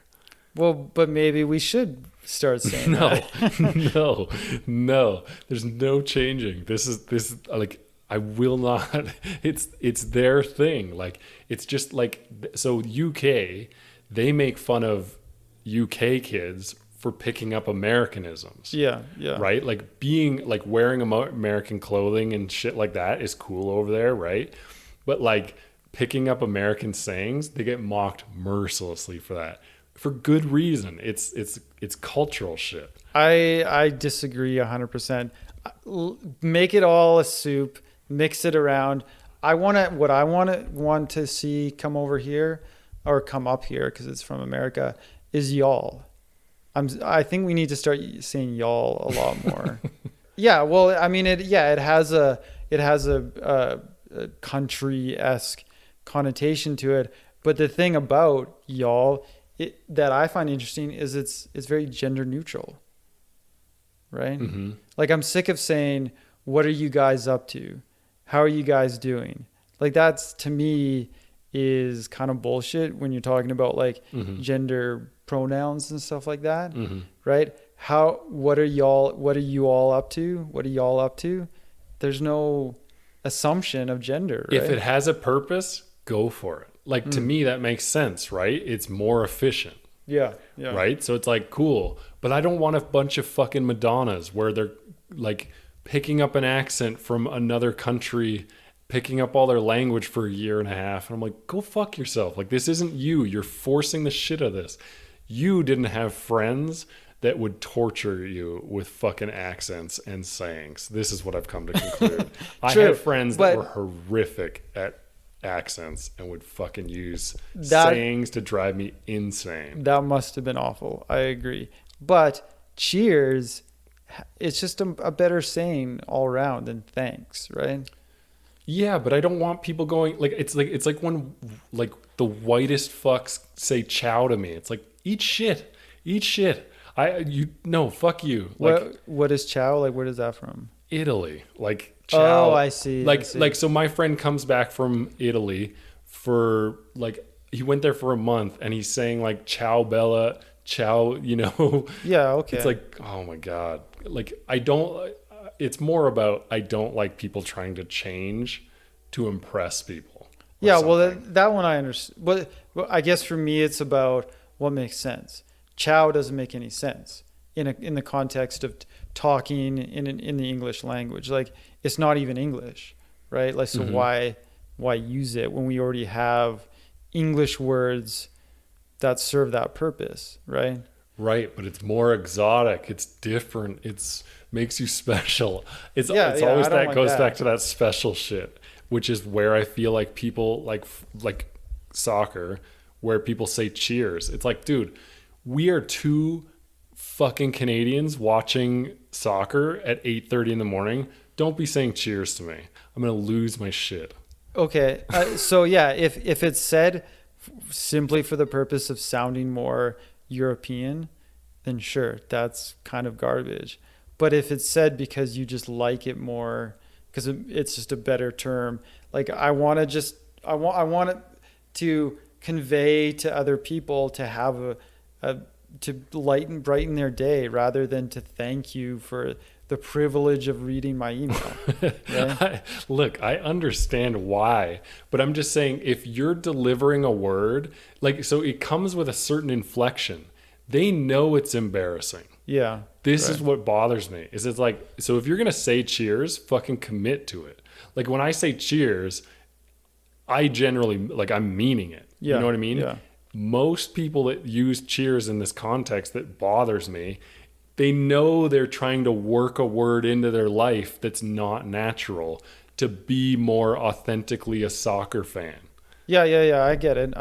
Well, but maybe we should start saying No, that. no. There's no changing. This is like, I will not. It's their thing. Like it's just like, so UK, they make fun of UK kids for picking up Americanisms. Yeah. Right? Like being like wearing American clothing and shit like that is cool over there, right? But like picking up American sayings, they get mocked mercilessly for that. For good reason. It's cultural shit. I disagree 100%. Make it all a soup, mix it around. What I want to see come over here or come up here, because it's from America, is y'all. I think we need to start saying y'all a lot more. Yeah, well, I mean, it has a country-esque connotation to it. But the thing about y'all that I find interesting is it's very gender neutral, right? Like I'm sick of saying, "What are you guys up to? How are you guys doing?" Like that's, to me, is kind of bullshit when you're talking about like gender pronouns and stuff like that, right? What are you all up to? What are y'all up to? There's no assumption of gender, right? If it has a purpose, go for it. Like to me, that makes sense, right? It's more efficient. Yeah. Right? So it's like, cool. But I don't want a bunch of fucking Madonnas where they're like picking up an accent from another country, picking up all their language for a year and a half. And I'm like, go fuck yourself. Like, this isn't you. You're forcing the shit out of this. You didn't have friends that would torture you with fucking accents and sayings. This is what I've come to conclude. I had friends that were horrific at accents and would fucking use sayings to drive me insane. That must have been awful. I agree. But cheers, it's just a better saying all around than thanks, right? Yeah, but I don't want people going it's like when like the whitest fucks say ciao to me. It's like, eat shit. Fuck you. Like, what is ciao? Like, where is that from? Italy. Like ciao. Oh, I see. Like so my friend comes back from Italy for like, he went there for a month and he's saying like ciao bella, ciao, Yeah, okay. It's like, oh my God. Like it's more about, I don't like people trying to change to impress people. Yeah, well, that one I understand. Well, I guess for me, it's about what makes sense. Ciao doesn't make any sense in the context of talking in the English language. Like, it's not even English, right? Like, so why use it when we already have English words that serve that purpose, right? Right, but it's more exotic. It's different. Makes you special. It's always that goes back to that special shit, which is where I feel like people like soccer, where people say cheers. It's like, dude, we are two fucking Canadians watching soccer at 8:30 in the morning. Don't be saying cheers to me. I'm gonna lose my shit. Okay, so yeah, if it's said simply for the purpose of sounding more European, then sure, that's kind of garbage. But if it's said because you just like it more, because it's just a better term, like I want it to convey to other people to have brighten their day rather than to thank you for the privilege of reading my email. Right? Look, I understand why, but I'm just saying if you're delivering a word, like, so it comes with a certain inflection. They know it's embarrassing. Yeah. This right. is what bothers me. Is it's like, so if you're going to say cheers, fucking commit to it. Like when I say cheers, I generally, like, I'm meaning it. Yeah. You know what I mean? Yeah. Most people that use cheers in this context, that bothers me, they know they're trying to work a word into their life that's not natural to be more authentically a soccer fan. Yeah. I get it.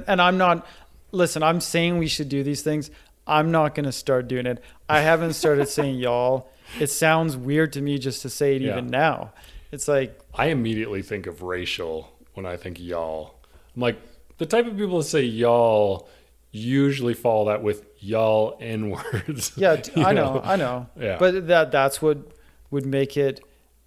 And I'm not, listen, I'm saying we should do these things. I'm not going to start doing it. I haven't started saying y'all. It sounds weird to me just to say it even now. It's like, I immediately think of racial when I think y'all. I'm like, the type of people that say y'all usually follow that with y'all N-words. Yeah, I know. Yeah. But that's what would make it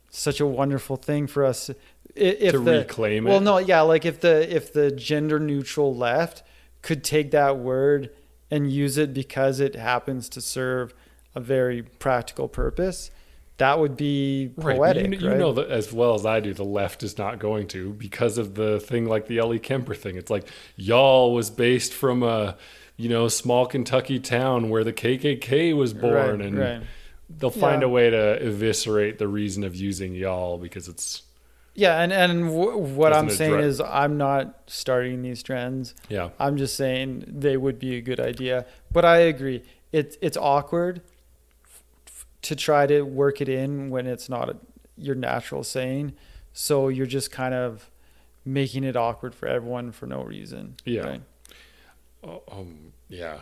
such a wonderful thing for us. If to reclaim it. Well, no, yeah, like if the gender neutral left could take that word and use it because it happens to serve a very practical purpose, that would be poetic. Right. You know that as well as I do, the left is not going to, because of the thing like the Ellie Kemper thing. It's like, y'all was based from a, small Kentucky town where the KKK was born, and they'll find a way to eviscerate the reason of using y'all because it's. Yeah, and what I'm saying is I'm not starting these trends. Yeah. I'm just saying they would be a good idea. But I agree. It's awkward to try to work it in when it's not your natural saying. So you're just kind of making it awkward for everyone for no reason. Yeah. Right? Yeah.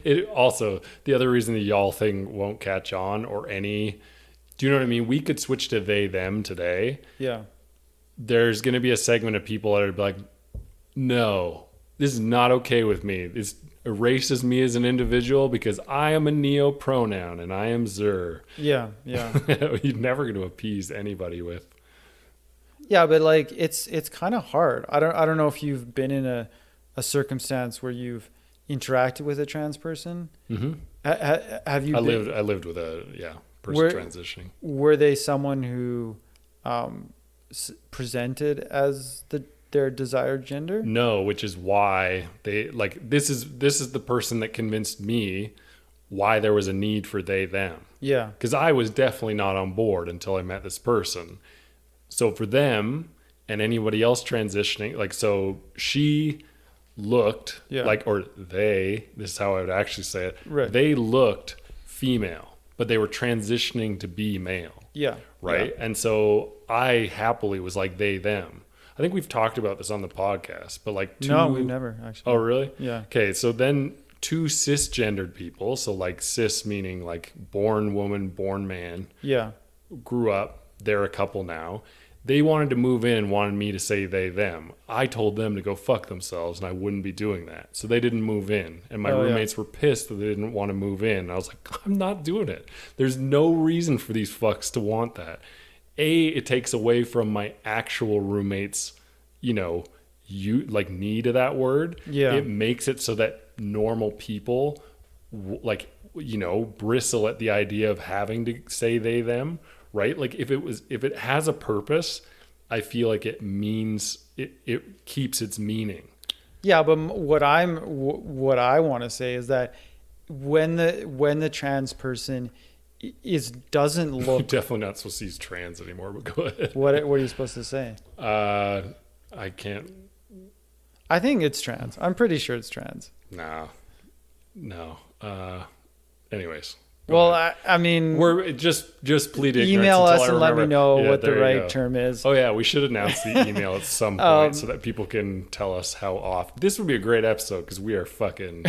It also, the other reason the y'all thing won't catch on, or any, do you know what I mean? We could switch to they, them today. Yeah. There's going to be a segment of people that are like, no, this is not okay with me. This erases me as an individual because I am a neo pronoun and I am Zer. Yeah. You're never going to appease anybody with. Yeah, but like it's kind of hard. I don't know if you've been in a circumstance where you've interacted with a trans person. Mm-hmm. Have you? I lived with a person transitioning. Were they someone who presented as their desired gender? No, which is why they like this is the person that convinced me why there was a need for they them. Yeah. Because I was definitely not on board until I met this person. So for them and anybody else transitioning, like, so she looked like, or they, this is how I would actually say it. Right. They looked female, but they were transitioning to be male. Yeah. Right. Yeah. And so I happily was like they, them. I think we've talked about this on the podcast, but like no, we've never actually. Oh, really? Yeah. Okay. So then two cisgendered people, so like cis meaning like born woman, born man. Yeah. Grew up. They're a couple now. They wanted to move in and wanted me to say they, them. I told them to go fuck themselves and I wouldn't be doing that. So they didn't move in. And my roommates were pissed that they didn't want to move in. And I was like, I'm not doing it. There's no reason for these fucks to want that. It takes away from my actual roommates, need of that word. Yeah. It makes it so that normal people, bristle at the idea of having to say they, them. Right? Like if it has a purpose, I feel like it means it keeps its meaning. Yeah, but what I want to say is that when the trans person doesn't look. You're definitely not supposed to use trans anymore, but go ahead. What are you supposed to say? I can't. I think it's trans. I'm pretty sure it's trans. No. Anyways. Well, I mean, we're just plead ignorance. Email us and let me know what the right term is. Oh yeah, we should announce the email at some point so that people can tell us how off. This would be a great episode because we are fucking.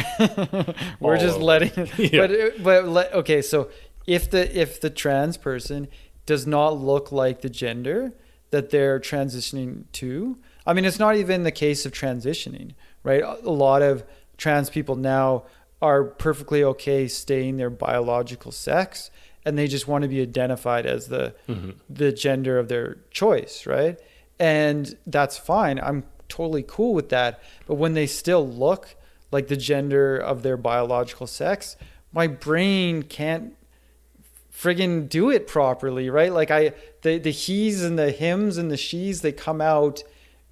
We're just letting. Yeah. Okay, so if the trans person does not look like the gender that they're transitioning to, I mean, it's not even the case of transitioning, right? A lot of trans people now are perfectly okay staying their biological sex, and they just want to be identified as the gender of their choice, right? And that's fine. I'm totally cool with that. But when they still look like the gender of their biological sex, my brain can't friggin' do it properly, right? Like the he's and the hims and the she's, they come out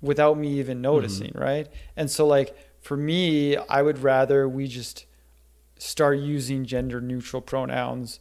without me even noticing, right? And so like for me, I would rather we just start using gender neutral pronouns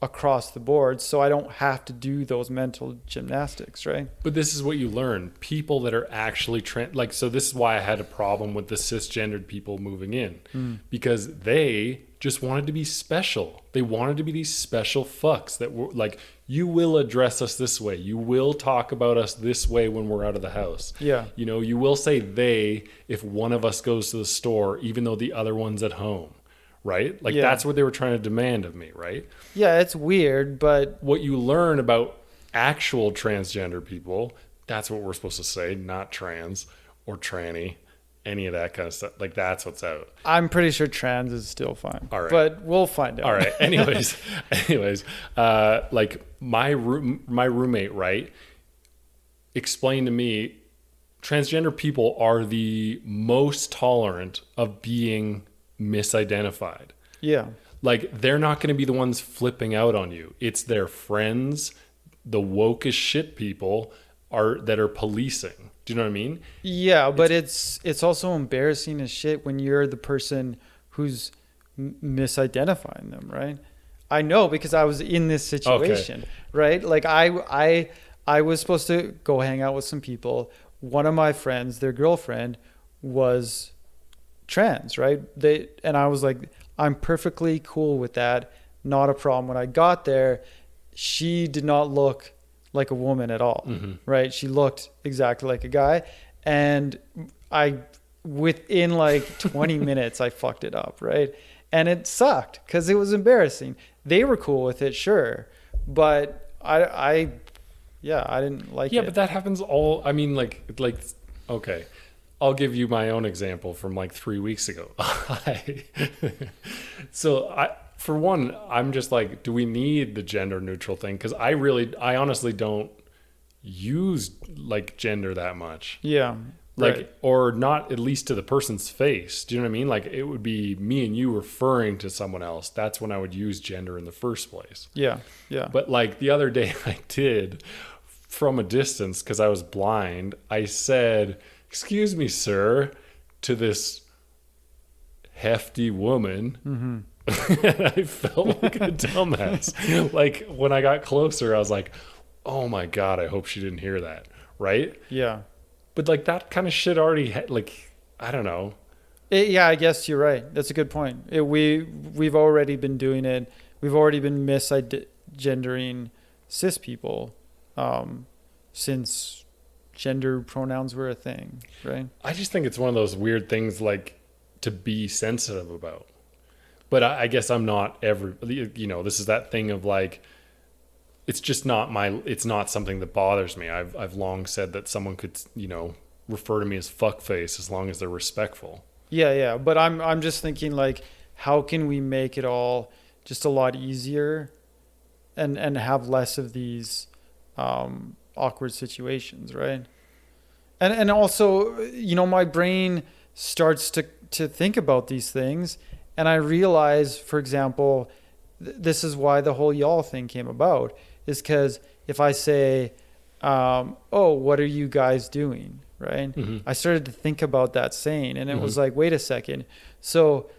across the board so I don't have to do those mental gymnastics, right? But this is what you learn. People that are actually so this is why I had a problem with the cisgendered people moving in, because they just wanted to be special. They wanted to be these special fucks that were like, you will address us this way. You will talk about us this way when we're out of the house. Yeah. You know, you will say they if one of us goes to the store, even though the other one's at home. Right? Like that's what they were trying to demand of me, right? Yeah, it's weird, but what you learn about actual transgender people, that's what we're supposed to say, not trans or tranny, any of that kind of stuff. Like that's what's out. I'm pretty sure trans is still fine. All right. But we'll find out. All right. Anyways, like my roommate, right, explained to me transgender people are the most tolerant of being misidentified. Yeah. Like they're not going to be the ones flipping out on you. It's their friends, the woke as shit people that are policing. Do you know what I mean? Yeah, but it's also embarrassing as shit when you're the person who's misidentifying them, right? I know because I was in this situation, right? Like I was supposed to go hang out with some people. One of my friends, their girlfriend was trans, right? And I was like, I'm perfectly cool with that, not a problem. When I got there, she did not look like a woman at all, right? She looked exactly like a guy, and within like 20 minutes I fucked it up, right? And it sucked because it was embarrassing. They were cool with it, sure, but I didn't like it. Yeah, but that happens I mean, like okay, I'll give you my own example from like 3 weeks ago. For one, I'm just like, do we need the gender neutral thing? Because I honestly don't use like gender that much. Yeah. Like, right. Or not at least to the person's face. Do you know what I mean? Like it would be me and you referring to someone else. That's when I would use gender in the first place. Yeah. Yeah. But like the other day I did from a distance because I was blind. I said, "Excuse me, sir," to this hefty woman. Mm-hmm. And I felt like a dumbass. Like when I got closer, I was like, "Oh my God, I hope she didn't hear that." Right? Yeah. But like that kind of shit already, I don't know. Yeah, I guess you're right. That's a good point. We've already been doing it. We've already been misgendering cis people since gender pronouns were a thing, right? I just think it's one of those weird things like to be sensitive about. But I guess I'm not this is that thing of like, it's just not it's not something that bothers me. I've long said that someone could, refer to me as fuckface as long as they're respectful. Yeah. But I'm just thinking like, how can we make it all just a lot easier and have less of these awkward situations, right? And also, my brain starts to think about these things, and I realize, for example, this is why the whole y'all thing came about, is because if I say, oh, what are you guys doing, right? Mm-hmm. I started to think about that saying, and it was like, wait a second. So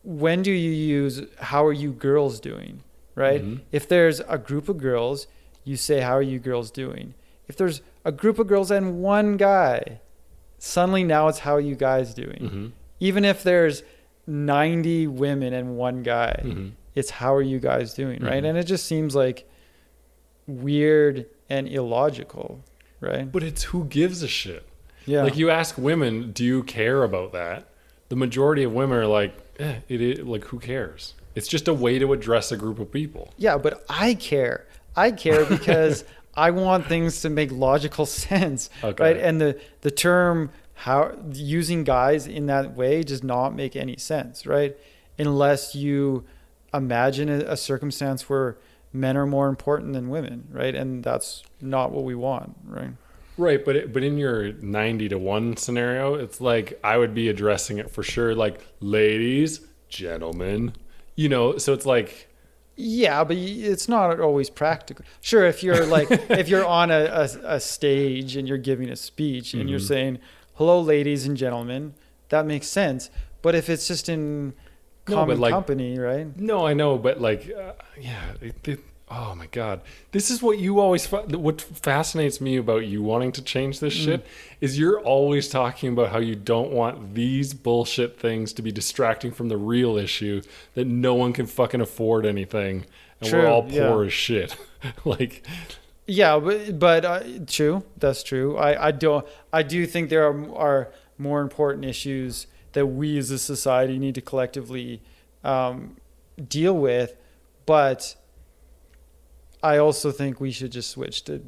when do you use, how are you girls doing, right? Mm-hmm. If there's a group of girls, you say, how are you girls doing? If there's a group of girls and one guy, suddenly now it's, how are you guys doing? Mm-hmm. Even if there's 90 women and one guy, it's, how are you guys doing, right? And it just seems like weird and illogical, right? But it's, who gives a shit? Yeah. Like, you ask women, do you care about that? The majority of women are like, it is, like, who cares? It's just a way to address a group of people. Yeah, but I care. I care because I want things to make logical sense, right? And the term, how using guys in that way does not make any sense, right? Unless you imagine a circumstance where men are more important than women, right? And that's not what we want, right? Right, but in your 90-1 scenario, it's like I would be addressing it for sure, like ladies, gentlemen, so it's like, Yeah, but it's not always practical. Sure, if you're like if you're on a stage and you're giving a speech and you're saying, "Hello, ladies and gentlemen," that makes sense. But if it's just in common company, right? No, I know, but like, yeah. Oh my God, this is what you always. What fascinates me about you wanting to change this shit is you're always talking about how you don't want these bullshit things to be distracting from the real issue, that no one can fucking afford anything, and we're all poor as shit. Like, yeah, but true, that's true. I do think there are more important issues that we as a society need to collectively deal with, but I also think we should just switch to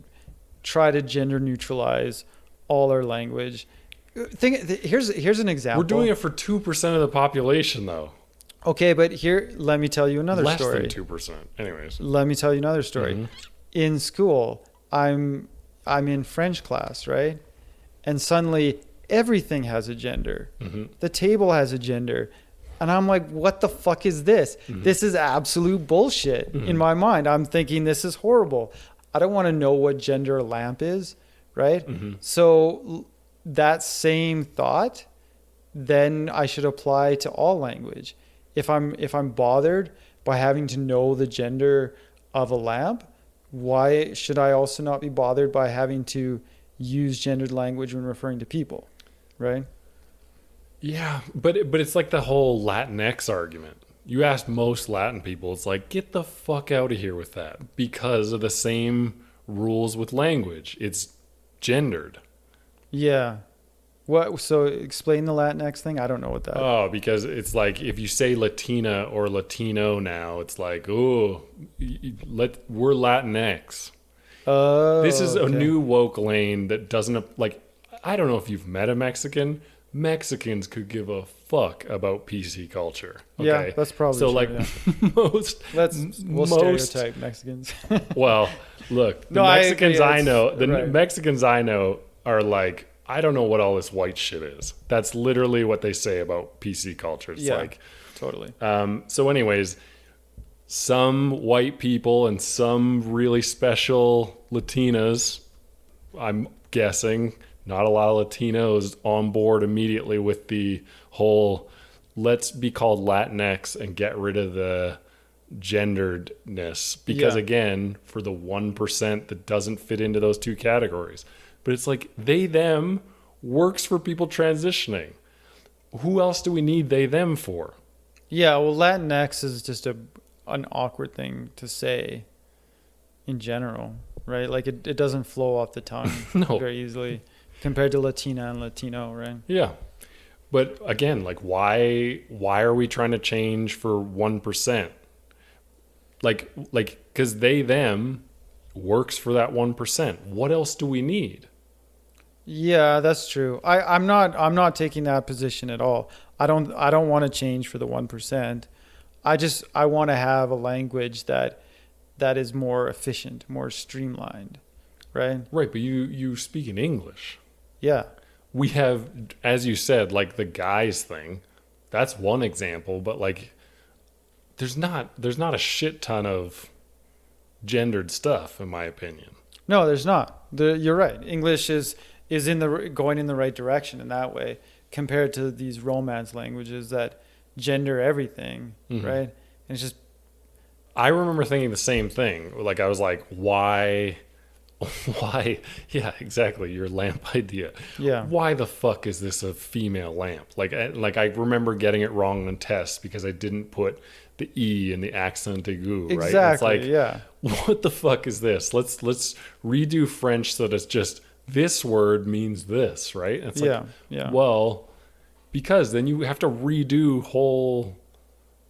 try to gender neutralize all our language. Here's an example. We're doing it for 2% of the population, though. Okay, but here, let me tell you another story. Less than 2%. Anyways. Let me tell you another story. Mm-hmm. In school, I'm in French class, right? And suddenly everything has a gender. Mm-hmm. The table has a gender. And I'm like, what the fuck is this? Mm-hmm. This is absolute bullshit in my mind. I'm thinking this is horrible. I don't want to know what gender a lamp is, right? Mm-hmm. So that same thought, then I should apply to all language. If I'm bothered by having to know the gender of a lamp, why should I also not be bothered by having to use gendered language when referring to people, right? Yeah, but it's like the whole Latinx argument. You ask most Latin people, it's like, get the fuck out of here with that, because of the same rules with language. It's gendered. Yeah. What? So explain the Latinx thing. I don't know what that is. Oh, because it's like if you say Latina or Latino now, it's like, oh, we're Latinx. Oh, this is a new woke lane that doesn't, like, I don't know if you've met a Mexican. Mexicans could give a fuck about PC culture. Okay? Yeah, that's probably so. True, like yeah. We'll stereotype Mexicans. Well, look, the Mexicans I know are like, I don't know what all this white shit is. That's literally what they say about PC culture. It's like totally. So, anyways, some white people and some really special Latinas, I'm guessing. Not a lot of Latinos on board immediately with the whole let's be called Latinx and get rid of the genderedness. Because again, for the 1% that doesn't fit into those two categories. But it's like they, them works for people transitioning. Who else do we need they, them for? Yeah, well, Latinx is just an awkward thing to say in general, right? Like it doesn't flow off the tongue very easily. Compared to Latina and Latino, right? Yeah. But again, like why are we trying to change for 1%? Like because they, them works for that 1%. What else do we need? Yeah, that's true. I'm not taking that position at all. I don't want to change for the 1%. I want to have a language that is more efficient, more streamlined, right? Right, but you speak in English. Yeah. We have, as you said, like the guys thing. That's one example, but like there's not a shit ton of gendered stuff in my opinion. No, there's not. You're right. English is going in the right direction in that way compared to these Romance languages that gender everything, right? And it's just I remember thinking the same thing. Like I was like, why yeah, exactly, your lamp idea. Yeah, why the fuck is this a female lamp? Like I remember getting it wrong on tests because I didn't put the E in the accent aigu, right? Exactly. It's like, what the fuck is this? Let's redo French so that it's just this word means this, right? And it's like, well, because then you have to redo whole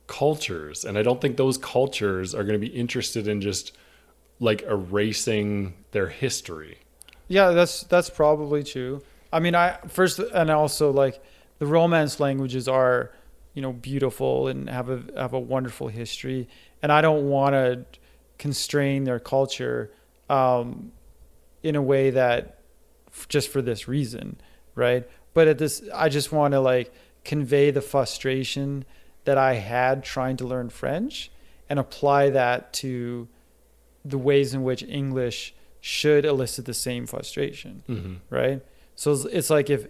cultures, and I don't think those cultures are going to be interested in just like erasing their history. Yeah, that's probably true. I mean, also like the Romance languages are, beautiful and have a wonderful history, and I don't want to constrain their culture in a way that just for this reason, right? But I just want to like convey the frustration that I had trying to learn French and apply that to the ways in which English should elicit the same frustration, right? So it's like if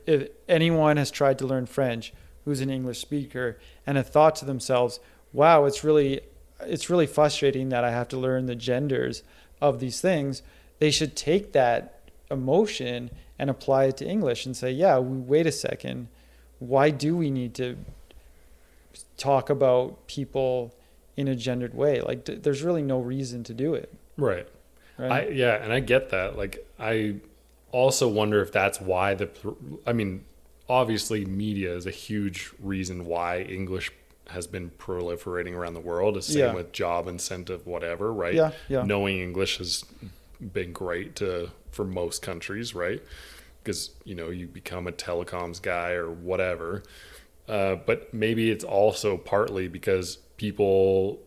anyone has tried to learn French who's an English speaker and have thought to themselves, wow, it's really frustrating that I have to learn the genders of these things, they should take that emotion and apply it to English and say, yeah, wait a second, why do we need to talk about people in a gendered way? Like there's really no reason to do it. Right. Right. And I get that. Like, I also wonder if that's why obviously media is a huge reason why English has been proliferating around the world. The same with job incentive, whatever, right? Yeah. Knowing English has been great for most countries, right? Because, you become a telecoms guy or whatever. But maybe it's also partly because people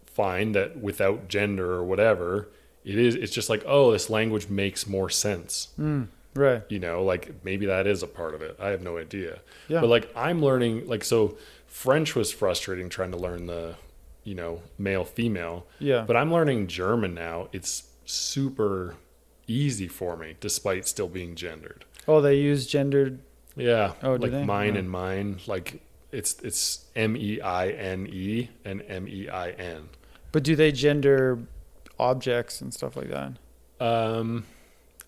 find that without gender or whatever, it's just like, oh, this language makes more sense. Right. Like maybe that is a part of it. I have no idea. Yeah. But like I'm learning, like, so French was frustrating trying to learn the, male, female. Yeah. But I'm learning German now. It's super easy for me despite still being gendered. Oh, they use gendered. Yeah. Oh, do like they? mine Oh. and mine. Like it's MEINE and MEIN. But do they gender objects and stuff like that?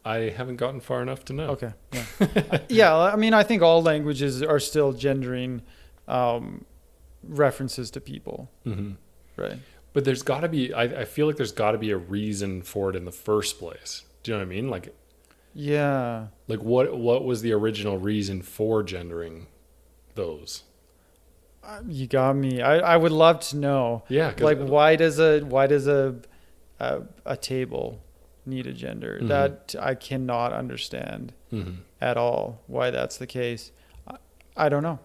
I haven't gotten far enough to know. Okay. Yeah. Yeah. I mean, I think all languages are still gendering references to people. Mm-hmm. Right. But there's got to be, I feel like there's got to be a reason for it in the first place. Do you know what I mean? Like, yeah. Like what was the original reason for gendering those? You got me. I would love to know. Yeah. Like why does a table need a gender? That I cannot understand at all why that's the case. I don't know.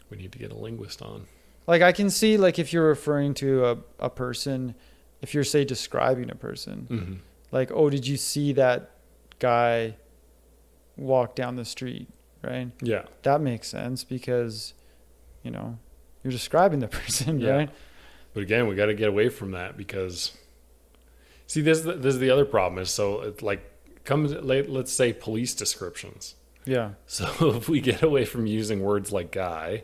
We need to get a linguist on. Like I can see, like if you're referring to a person, if you're say describing a person, like, oh, did you see that guy walk down the street, right? Yeah. That makes sense because, you're describing the person, right? But again, we got to get away from that because, see, this is the other problem is, so it like comes, let's say police descriptions. Yeah. So if we get away from using words like guy,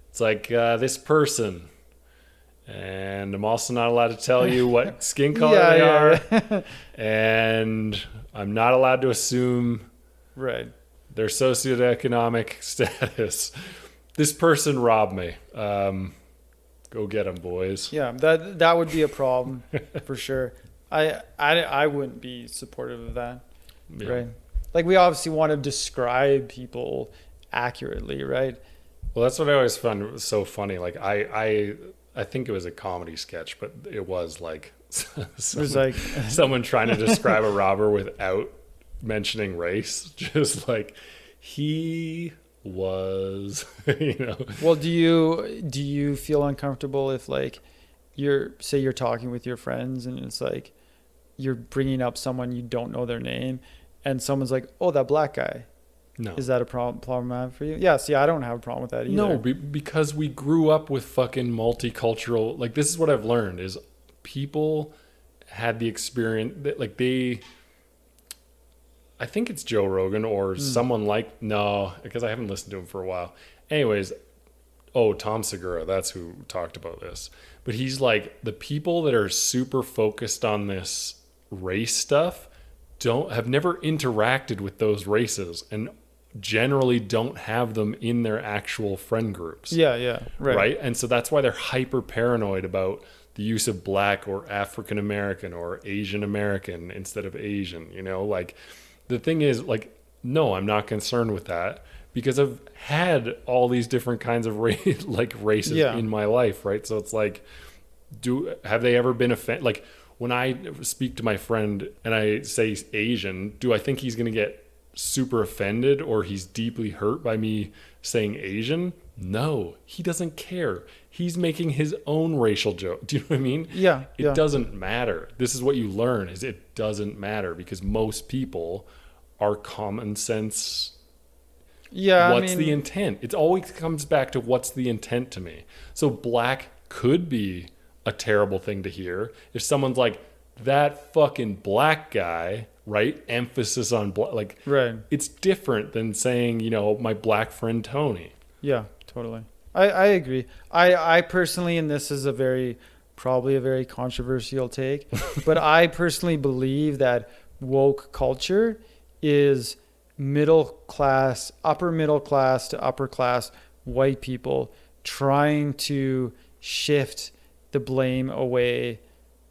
it's like this person, and I'm also not allowed to tell you what skin color they are, and I'm not allowed to assume their socioeconomic status. This person robbed me. Go get them, boys. Yeah, that would be a problem for sure. I wouldn't be supportive of that, right? Like we obviously want to describe people accurately, right? Well, that's what I always found so funny. Like I think it was a comedy sketch, but it was like someone trying to describe a robber without mentioning race. Just like he was, Well, do you feel uncomfortable if like you're talking with your friends and it's like you're bringing up someone you don't know their name and someone's like, oh, that black guy? No. Is that a problem for you? Yeah, see, I don't have a problem with that either. No, because we grew up with fucking multicultural, like this is what I've learned is people had the experience that like I think it's Joe Rogan or someone like, no, because I haven't listened to him for a while. Anyways, Tom Segura, that's who talked about this. But he's like, the people that are super focused on this race stuff have never interacted with those races and generally don't have them in their actual friend groups. Yeah, right. And so that's why they're hyper paranoid about the use of black or African American or Asian American instead of Asian, like the thing is like, no, I'm not concerned with that because I've had all these different kinds of races in my life. Right. So it's like, have they ever been offended? Like when I speak to my friend and I say Asian, do I think he's going to get super offended or he's deeply hurt by me saying Asian? No, he doesn't care. He's making his own racial joke. Do you know what I mean? Yeah. It doesn't matter. This is what you learn is it doesn't matter because most people our common sense. Yeah. What's the intent? It always comes back to what's the intent to me. So black could be a terrible thing to hear if someone's like, that fucking black guy, right? Emphasis on black. Like, Right. it's different than saying, you know, my black friend Tony. Yeah, totally. I agree. I personally, and this is probably a very controversial take, but I personally believe that woke culture is upper middle class to upper class white people trying to shift the blame away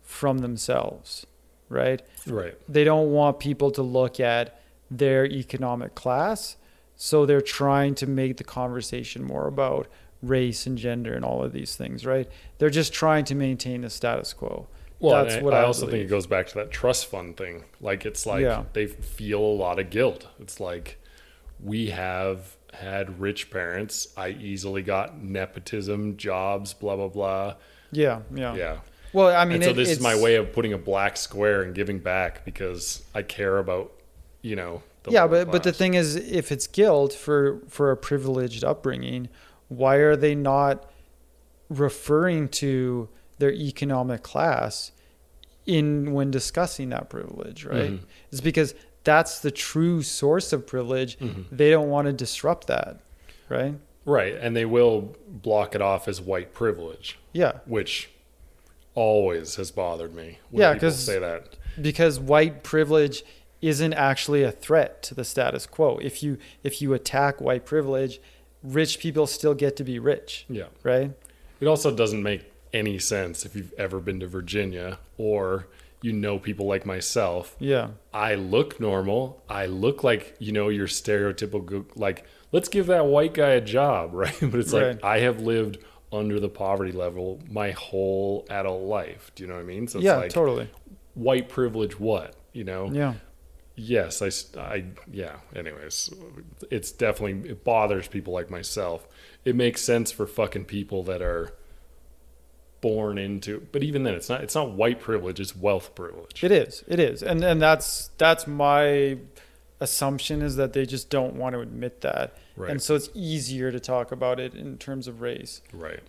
from themselves, right? Right. They don't want people to look at their economic class, so they're trying to make the conversation more about race and gender and all of these things, right? They're just trying to maintain the status quo. Well, That's what I I also believe. think it goes back to that trust fund thing. Like, it's like they feel a lot of guilt. It's like, we have had rich parents. I easily got nepotism, jobs, blah, blah, blah. Yeah. Yeah. Well, I mean, and so this is my way of putting a black square and giving back because I care about, you know, the yeah, lower but the class. thing is, if it's guilt for a privileged upbringing, why are they not referring to their economic class when discussing that privilege, right? Mm-hmm. It's because that's the true source of privilege. They don't want to disrupt that, right? Right. And they will block it off as white privilege, Yeah. which always has bothered me when Yeah, people 'cause- say that. Because white privilege isn't actually a threat to the status quo. If you attack white privilege, rich people still get to be rich, Yeah. right? It also doesn't make any sense if you've ever been to Virginia or you know people like myself. Yeah. I look normal. I look like, you know, your stereotypical, like, let's give that white guy a job, right? But it's like, Right. I have lived under the poverty level my whole adult life. Do you know what I mean? So it's Yeah, like, totally. white privilege what? You know? Yeah. Yes, yeah. Anyways, it's definitely, it bothers people like myself. It makes sense for fucking people that are born into, but even then, it's not white privilege, it's wealth privilege. It is. And that's my assumption, is that they just don't want to admit that. Right. And so it's easier to talk about it in terms of race. Right.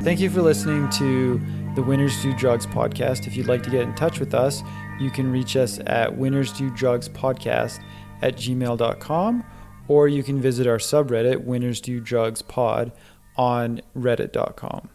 Thank you for listening to the Winners Do Drugs podcast. If you'd like to get in touch with us, you can reach us at winnersdodrugspodcast@gmail.com, or you can visit our subreddit, Winners Do Drugs Pod, on reddit.com.